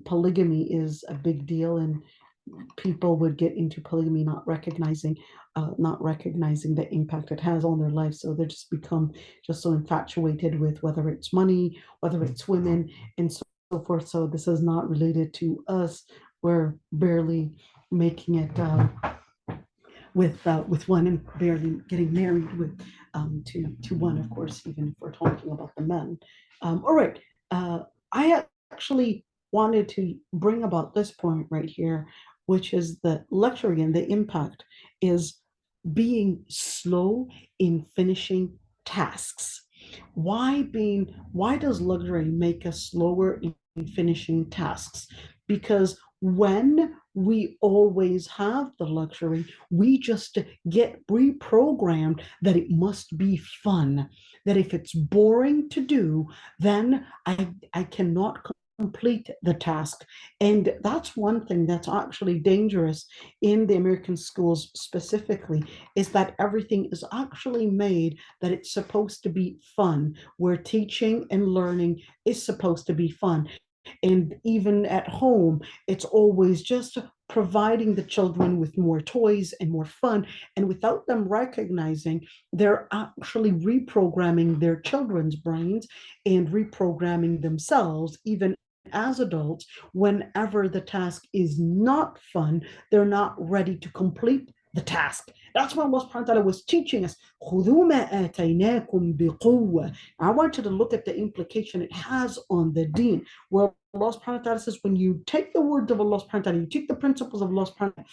Speaker 1: polygamy is a big deal, and people would get into polygamy not recognizing the impact it has on their life. So they just become just so infatuated with whether it's money, whether it's women, and so forth. So this is not related to us. We're barely making it with one and barely getting married with to one, of course, even if we're talking about the men. All right, I actually wanted to bring about this point right here, which is the luxury and the impact is being slow in finishing tasks. Why does luxury make us slower in finishing tasks? Because when we always have the luxury, we just get reprogrammed that it must be fun, that if it's boring to do, then I cannot complete the task. And that's one thing that's actually dangerous in the American schools specifically, is that everything is actually made that it's supposed to be fun, where teaching and learning is supposed to be fun. And even at home, it's always just providing the children with more toys and more fun. And without them recognizing, they're actually reprogramming their children's brains and reprogramming themselves, even as adults. Whenever the task is not fun, they're not ready to complete the task. That's what Allah subhanahu wa ta'ala was teaching us. I want you to look at the implication it has on the deen, where Allah subhanahu wa ta'ala says, when you take the words of Allah subhanahu wa ta'ala, you take the principles of Allah subhanahu wa ta'ala,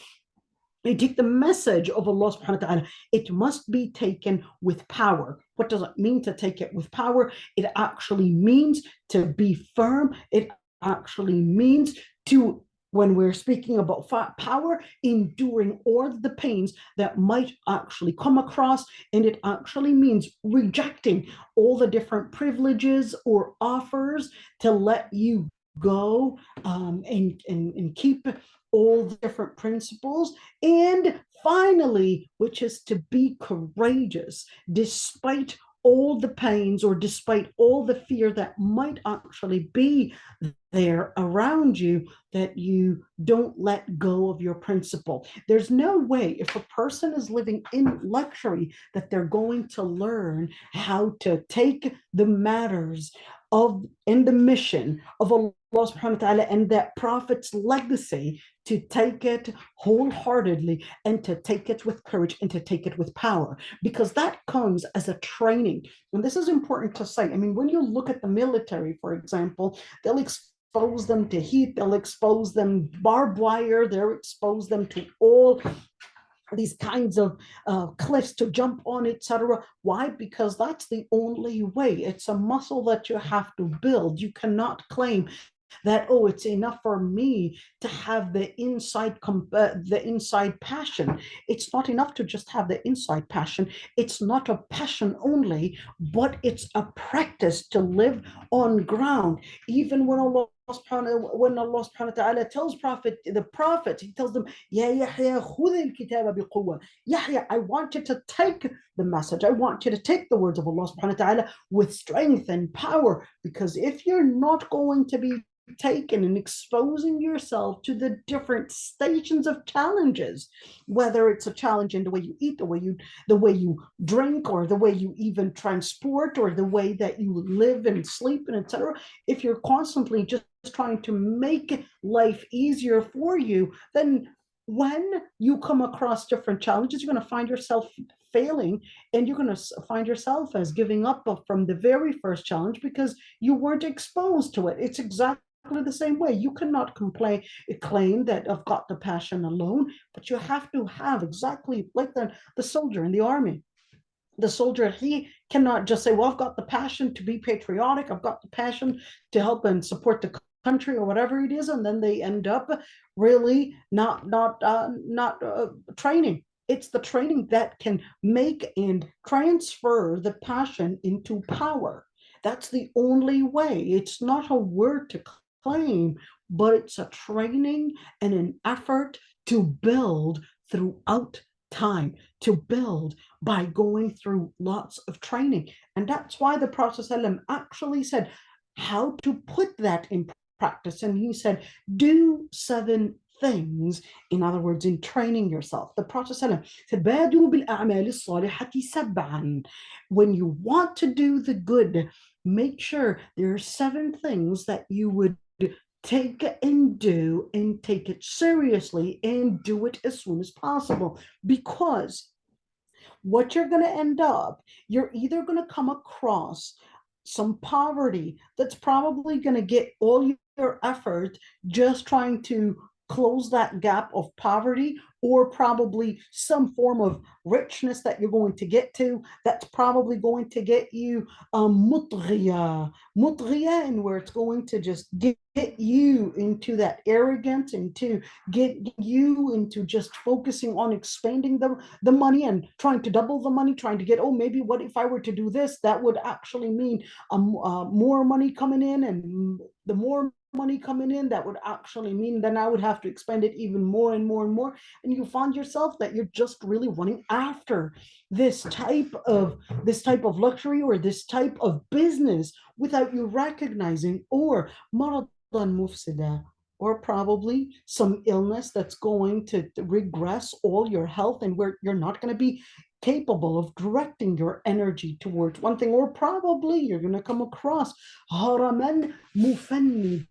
Speaker 1: you take the message of Allah subhanahu wa ta'ala, it must be taken with power. What does it mean to take it with power? It actually means to be firm. It actually means to, when we're speaking about power, enduring all the pains that might actually come across. And it actually means rejecting all the different privileges or offers to let you go and keep all the different principles. And finally, which is to be courageous despite all the pains or despite all the fear that might actually be there around you, that you don't let go of your principle. There's no way, if a person is living in luxury, that they're going to learn how to take the matters of and the mission of Allah subhanahu wa ta'ala and that prophet's legacy, to take it wholeheartedly and to take it with courage and to take it with power, because that comes as a training. And this is important to say. I mean, when you look at the military, for example, they'll expose them to heat, they'll expose them barbed wire, they'll expose them to all these kinds of cliffs to jump on, etc. Why? Because that's the only way. It's a muscle that you have to build. You cannot claim that, oh, it's enough for me to have the inside passion. It's not enough to just have the inside passion. It's not a passion only, but it's a practice to live on ground. Even when Allah subhanahu wa ta'ala tells the prophet, he tells them, Ya Yahya, khudh al-kitaba biquwwa. Yahya, I want you to take the message. I want you to take the words of Allah subhanahu wa ta'ala with strength and power, because if you're not going to be taken in exposing yourself to the different stations of challenges, whether it's a challenge in the way you eat, the way you drink, or the way you even transport, or the way that you live and sleep, and etc. If you're constantly just trying to make life easier for you, then when you come across different challenges, you're going to find yourself failing, and you're going to find yourself as giving up from the very first challenge because you weren't exposed to it. It's exactly the same way. You cannot claim that I've got the passion alone, but you have to have exactly like the soldier in the army. The soldier, he cannot just say, well, I've got the passion to be patriotic, I've got the passion to help and support the country or whatever it is, and then they end up really not training. It's the training that can make and transfer the passion into power. That's the only way. It's not a word to claim, but it's a training and an effort to build throughout time, to build by going through lots of training. And that's why the Prophet ﷺ actually said how to put that in practice. And he said, do 7 things. In other words, in training yourself. The Prophet ﷺ said, بادروا بالأعمال الصالحة سبعا. When you want to do the good, make sure there are 7 things that you would take and do, and take it seriously and do it as soon as possible. Because what you're going to end up, you're either going to come across some poverty that's probably going to get all your effort just trying to close that gap of poverty, or probably some form of richness that you're going to get to that's probably going to get you mutghiya, and where it's going to just get you into that arrogance, and to get you into just focusing on expanding the money and trying to double the money, trying to get, oh, maybe what if I were to do this, that would actually mean more money coming in, and the more money coming in, that would actually mean then I would have to expend it even more and more and more. And you find yourself that you're just really running after this type of luxury, or this type of business, without you recognizing, or maradan mufsida, or probably some illness that's going to regress all your health, and where you're not going to be capable of directing your energy towards one thing. Or probably you're going to come across haraman mufannida,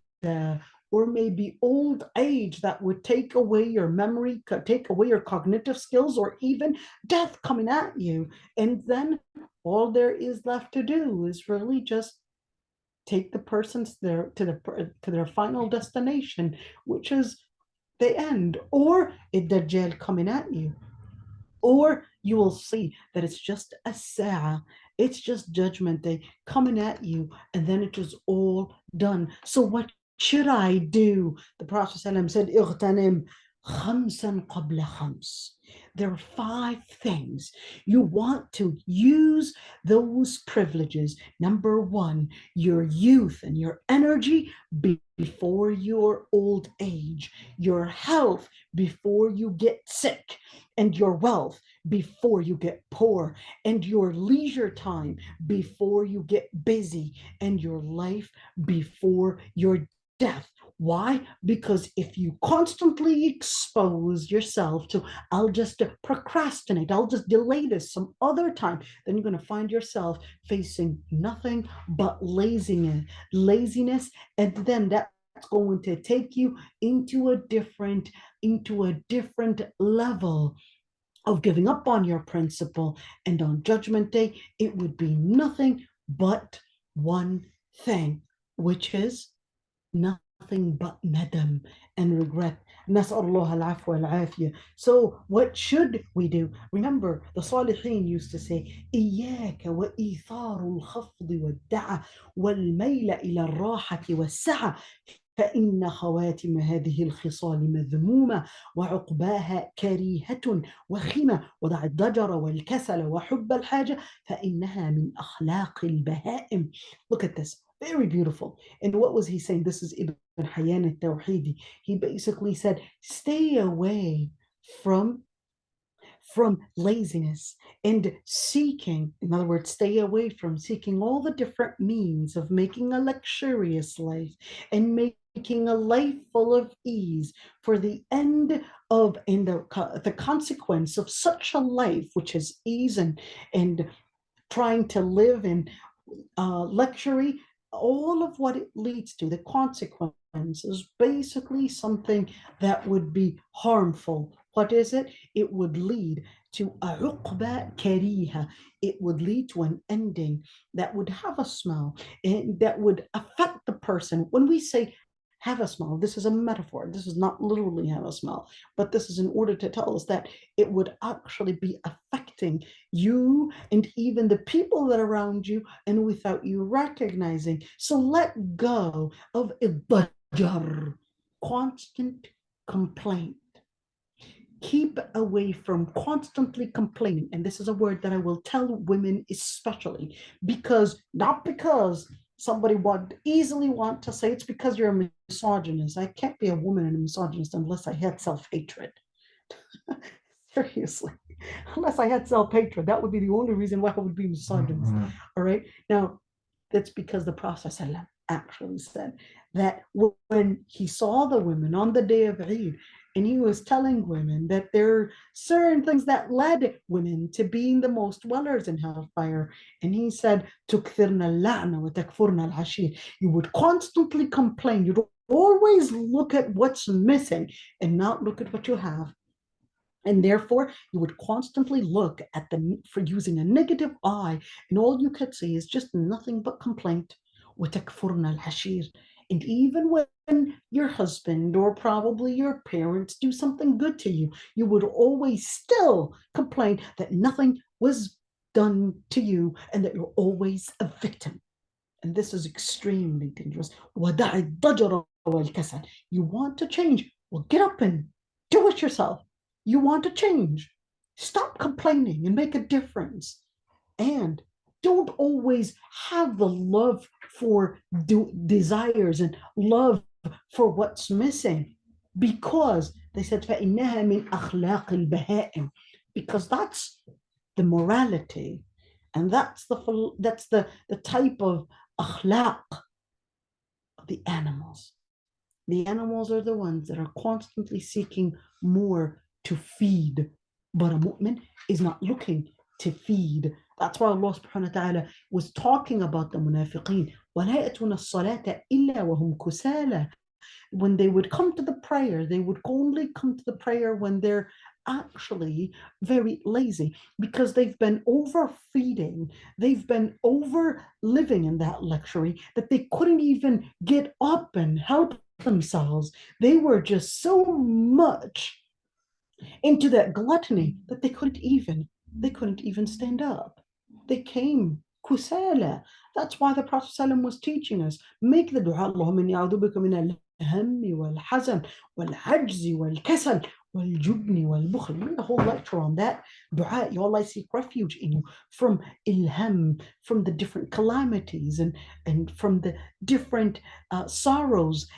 Speaker 1: or maybe old age that would take away your memory, take away your cognitive skills, or even death coming at you. And then all there is left to do is really just take the persons there to their final destination, which is the end, or a dajjal coming at you. Or you will see that it's just a sa'a, it's just judgment day coming at you, and then it is all done. So what should I do? The Prophet ﷺ said, اغتنم خمسا قبل خمس. There are 5 things. You want to use those privileges. Number 1, your youth and your energy before your old age, your health before you get sick, and your wealth before you get poor, and your leisure time before you get busy, and your life before your death. Why? Because if you constantly expose yourself to, I'll just procrastinate, I'll just delay this some other time, then you're going to find yourself facing nothing but laziness, and then that's going to take you into a different level of giving up on your principle. And on judgment day, it would be nothing but one thing, which is nothing but nadam and regret. So what should we do? Remember, the Salihin used to say, إياك وإيثار الخفض والدعة والميل إلى الراحة والسعة فإن خواتم هذه الخصال مذمومة وعقباها كريهة وخيمة ودع الضجر والكسل وحب الحاجة فإنها من أخلاق البهائم. Look at this. Very beautiful. And what was he saying? This is Ibn Hayyan al-Tawhidi. He basically said, stay away from laziness and seeking. In other words, stay away from seeking all the different means of making a luxurious life and making making a life full of ease for the end of and the consequence of such a life, which is ease and trying to live in luxury, all of what it leads to, the consequence is basically something that would be harmful. What is it? It would lead to a uqba kariha. It would lead to an ending that would have a smell and that would affect the person. When we say have a smell, this is a metaphor. This is not literally have a smell, but this is in order to tell us that it would actually be affecting you and even the people that are around you and without you recognizing. So let go of iddajar, constant complaint. Keep away from constantly complaining. And this is a word that I will tell women especially, because not because somebody would easily want to say it's because you're a misogynist. I can't be a woman and a misogynist unless I had self-hatred. Seriously, unless I had self-hatred, that would be the only reason why I would be misogynist. All right. Now, that's because the Prophet actually said that when he saw the women on the day of Eid, and he was telling women that there are certain things that led women to being the most dwellers in hellfire. And he said, تُكْثِرْنَ اللَّعْنَ وَتَكْفُرْنَ الْعَشِيرَ. You would constantly complain. You'd always look at what's missing and not look at what you have. And therefore, you would constantly look at them for using a negative eye, and all you could see is just nothing but complaint. وَتَكْفُرْنَ الْعَشِيرَ. And even when your husband or probably your parents do something good to you, you would always still complain that nothing was done to you and that you're always a victim. And this is extremely dangerous. وَدَعِ الضَّجَرَ وَالْكَسَلَ. You want to change? Well, get up and do it yourself. You want to change? Stop complaining and make a difference. And don't always have the love for desires and love for what's missing, because they said فَإِنَّهَا مِنْ أَخْلَاقِ الْبَهَائِمِ, because that's the morality, and that's the type of akhlaq of the animals. The animals are the ones that are constantly seeking more to feed, but a mu'min is not looking to feed. That's why Allah subhanahu wa ta'ala was talking about the munafiqeen. وَلَا يَأْتُونَ الصَّلَاةَ إِلَّا وَهُمْ كُسَالَى. When they would come to the prayer, they would only come to the prayer when they're actually very lazy, because they've been overfeeding, they've been over living in that luxury that they couldn't even get up and help themselves. They were just so much into that gluttony that they couldn't even stand up. They came kusala. That's why the Prophet ﷺ was teaching us, make the dua, Allahumma inni a'udhu bika min al-hammi wal-hazan wal-ajzi wal-kasal wal-jubni wal-bukhl. Made a whole lecture on that dua. Ya Allah, I seek refuge in you from ilham, from the different calamities and from the different sorrows,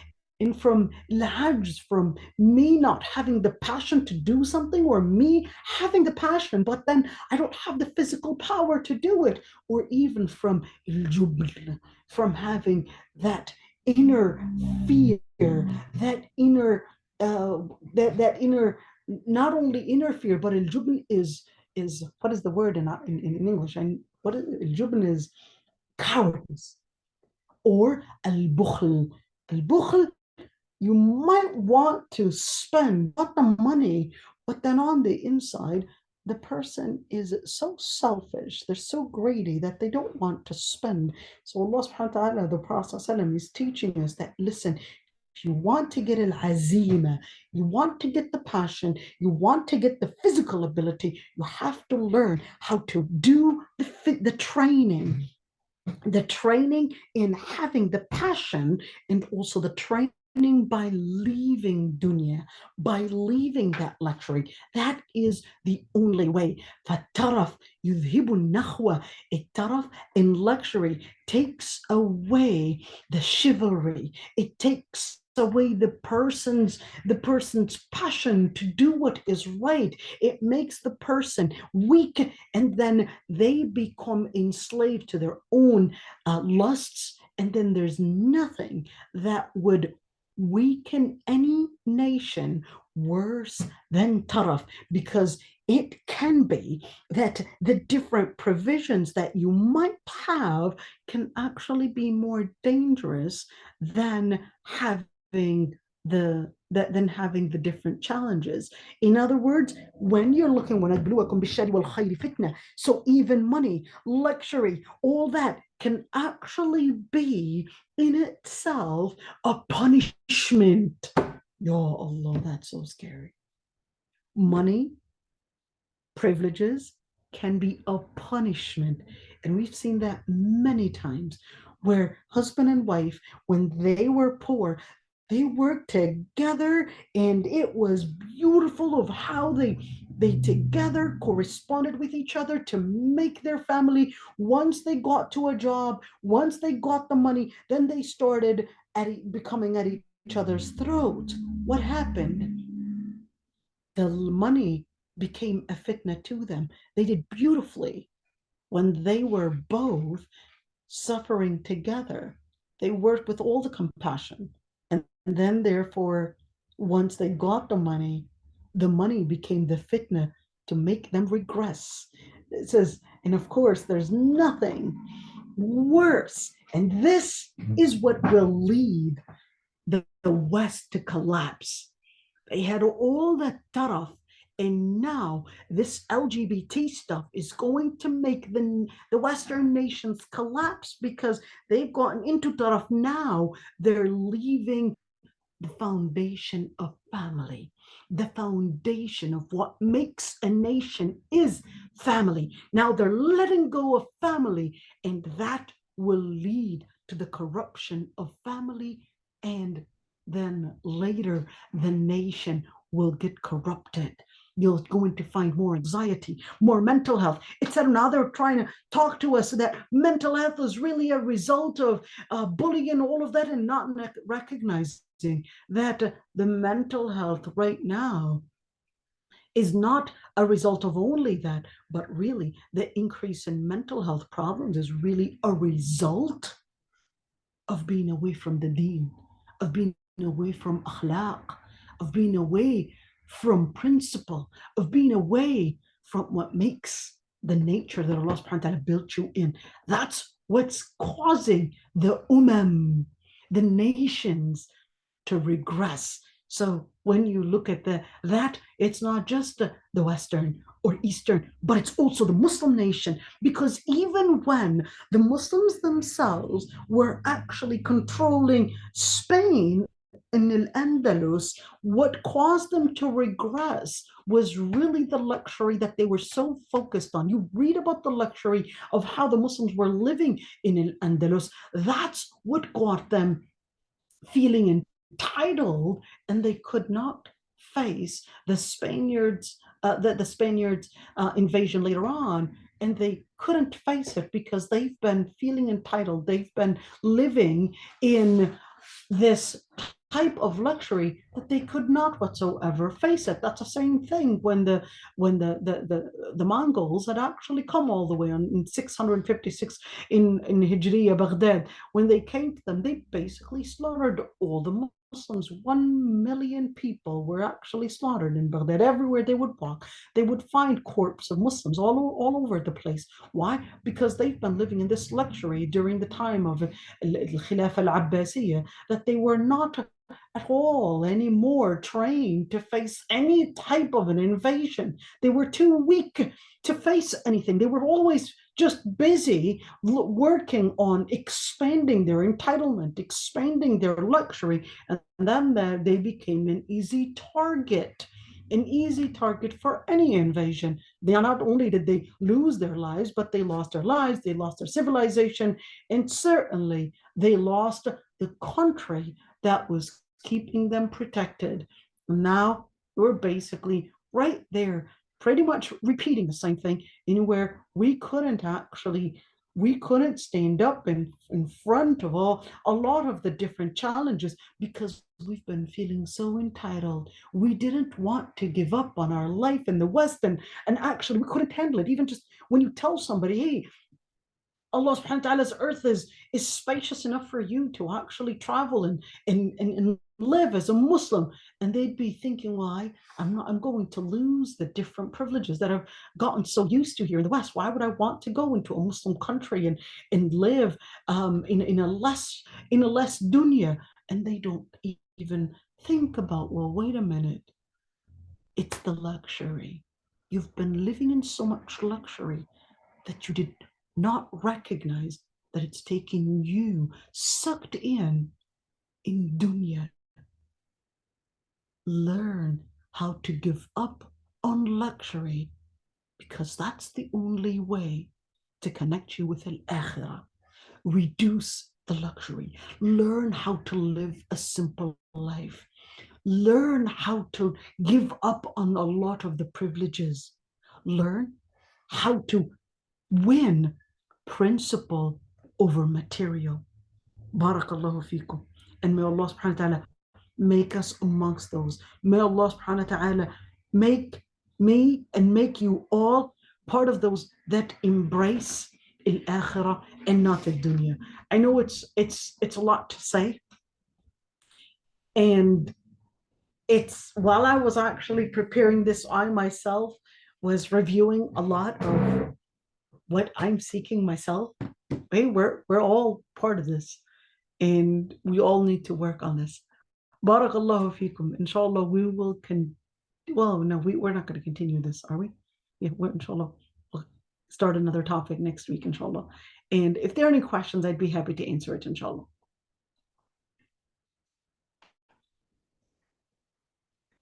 Speaker 1: and from lahaj, from me not having the passion to do something, or me having the passion, but then I don't have the physical power to do it, or even from al-jubn, from having that inner fear, that inner, that inner, not only inner fear, but al-jubn is what is the word in English? And what is al-jubn is cowardice, or al-bukhl. Al-bukhl, you might want to spend not the money, but then on the inside, the person is so selfish, they're so greedy that they don't want to spend. So Allah subhanahu wa ta'ala, the Prophet is teaching us that, listen, if you want to get al-azima, you want to get the passion, you want to get the physical ability, you have to learn how to do the training in having the passion, and also the training by leaving dunya, by leaving that luxury. That is the only way. فَالتَّرَفْ يُذْهِبُ النَّخْوَةِ. التَّرَفْ in luxury takes away the chivalry. It takes away the person's passion to do what is right. It makes the person weak, and then they become enslaved to their own lusts, and then there's nothing that would weaken any nation worse than taraf, because it can be that the different provisions that you might have can actually be more dangerous than having the different challenges. In other words, when you're looking, so even money, luxury, all that can actually be in itself a punishment. Ya Allah, that's so scary. Money, privileges can be a punishment. And we've seen that many times where husband and wife, when they were poor, they worked together, and it was beautiful of how they together corresponded with each other to make their family. Once they got to a job, once they got the money, then they started becoming at each other's throats. What happened? The money became a fitna to them. They did beautifully when they were both suffering together. They worked with all the compassion. And then, therefore, once they got the money became the fitna to make them regress. It says, and of course, there's nothing worse. And this is what will lead the West to collapse. They had all that taraf, and now this LGBT stuff is going to make the Western nations collapse because they've gotten into taraf. Now they're leaving the foundation of family. The foundation of what makes a nation is family. Now they're letting go of family, and that will lead to the corruption of family, and then later the nation will get corrupted. You're going to find more anxiety, more mental health. It's that now they're trying to talk to us that mental health is really a result of bullying and all of that, and not recognizing that the mental health right now is not a result of only that, but really the increase in mental health problems is really a result of being away from the deen, of being away from akhlaq, of being away from principle, of being away from what makes the nature that Allah subhanahu wa ta'ala built you in. That's what's causing the the nations, to regress. So when you look at that, it's not just the Western or Eastern, but it's also the Muslim nation. Because even when the Muslims themselves were actually controlling Spain in Al-Andalus, what caused them to regress was really the luxury that they were so focused on. You read about the luxury of how the Muslims were living in Al-Andalus. That's what got them feeling entitled, and they could not face the Spaniards, the Spaniards invasion later on, and they couldn't face it because they've been feeling entitled. They've been living in this type of luxury that they could not whatsoever face it. That's the same thing when the Mongols had actually come all the way on in 656 in Hijriya Baghdad. When they came to them, they basically slaughtered all the Muslims. 1 million people were actually slaughtered in Baghdad. Everywhere they would walk, they would find corpses of Muslims all over the place. Why? Because they've been living in this luxury during the time of Khilafah al-Abbasiyah, that they were not at all anymore trained to face any type of an invasion. They were too weak to face anything. They were always just busy working on expanding their entitlement, expanding their luxury, and then they became an easy target. An easy target for any invasion. They not only did they lose their lives, but they lost their lives, they lost their civilization, and certainly they lost the country that was keeping them protected. Now we're basically right there, pretty much repeating the same thing, in where we couldn't stand up in front of a lot of the different challenges because we've been feeling so entitled. We didn't want to give up on our life in the West, and actually we couldn't handle it. Even just when you tell somebody, hey, Allah subhanahu wa ta'ala's earth is spacious enough for you to actually travel and live as a Muslim. And they'd be thinking, why? I'm going to lose the different privileges that I've gotten so used to here in the West. Why would I want to go into a Muslim country and live in a less dunya? And they don't even think about, well, wait a minute, it's the luxury. You've been living in so much luxury that you did not recognize that it's taking you sucked in dunya. Learn how to give up on luxury, because that's the only way to connect you with al-akhirah. Reduce the luxury. Learn how to live a simple life. Learn how to give up on a lot of the privileges. Learn how to win principle over material. Barakallahu fikum. And may Allah subhanahu wa ta'ala make us amongst those. May Allah subhanahu wa ta'ala make me and make you all part of those that embrace al-akhirah and not the dunya. I know it's a lot to say. And it's while I was actually preparing this, I myself was reviewing a lot of what I'm seeking myself. Hey, we're all part of this, and we all need to work on this. Barakallahu fikum. Inshallah, we will well, no, we're not going to continue this, are we? Yeah, inshallah, we'll start another topic next week, inshallah. And if there are any questions, I'd be happy to answer it, inshallah.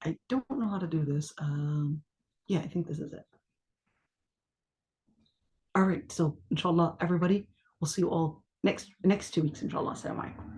Speaker 1: I don't know how to do this. Yeah, I think this is it. All right, so inshallah, everybody, we'll see you all next 2 weeks, inshallah. Assalamu alaikum.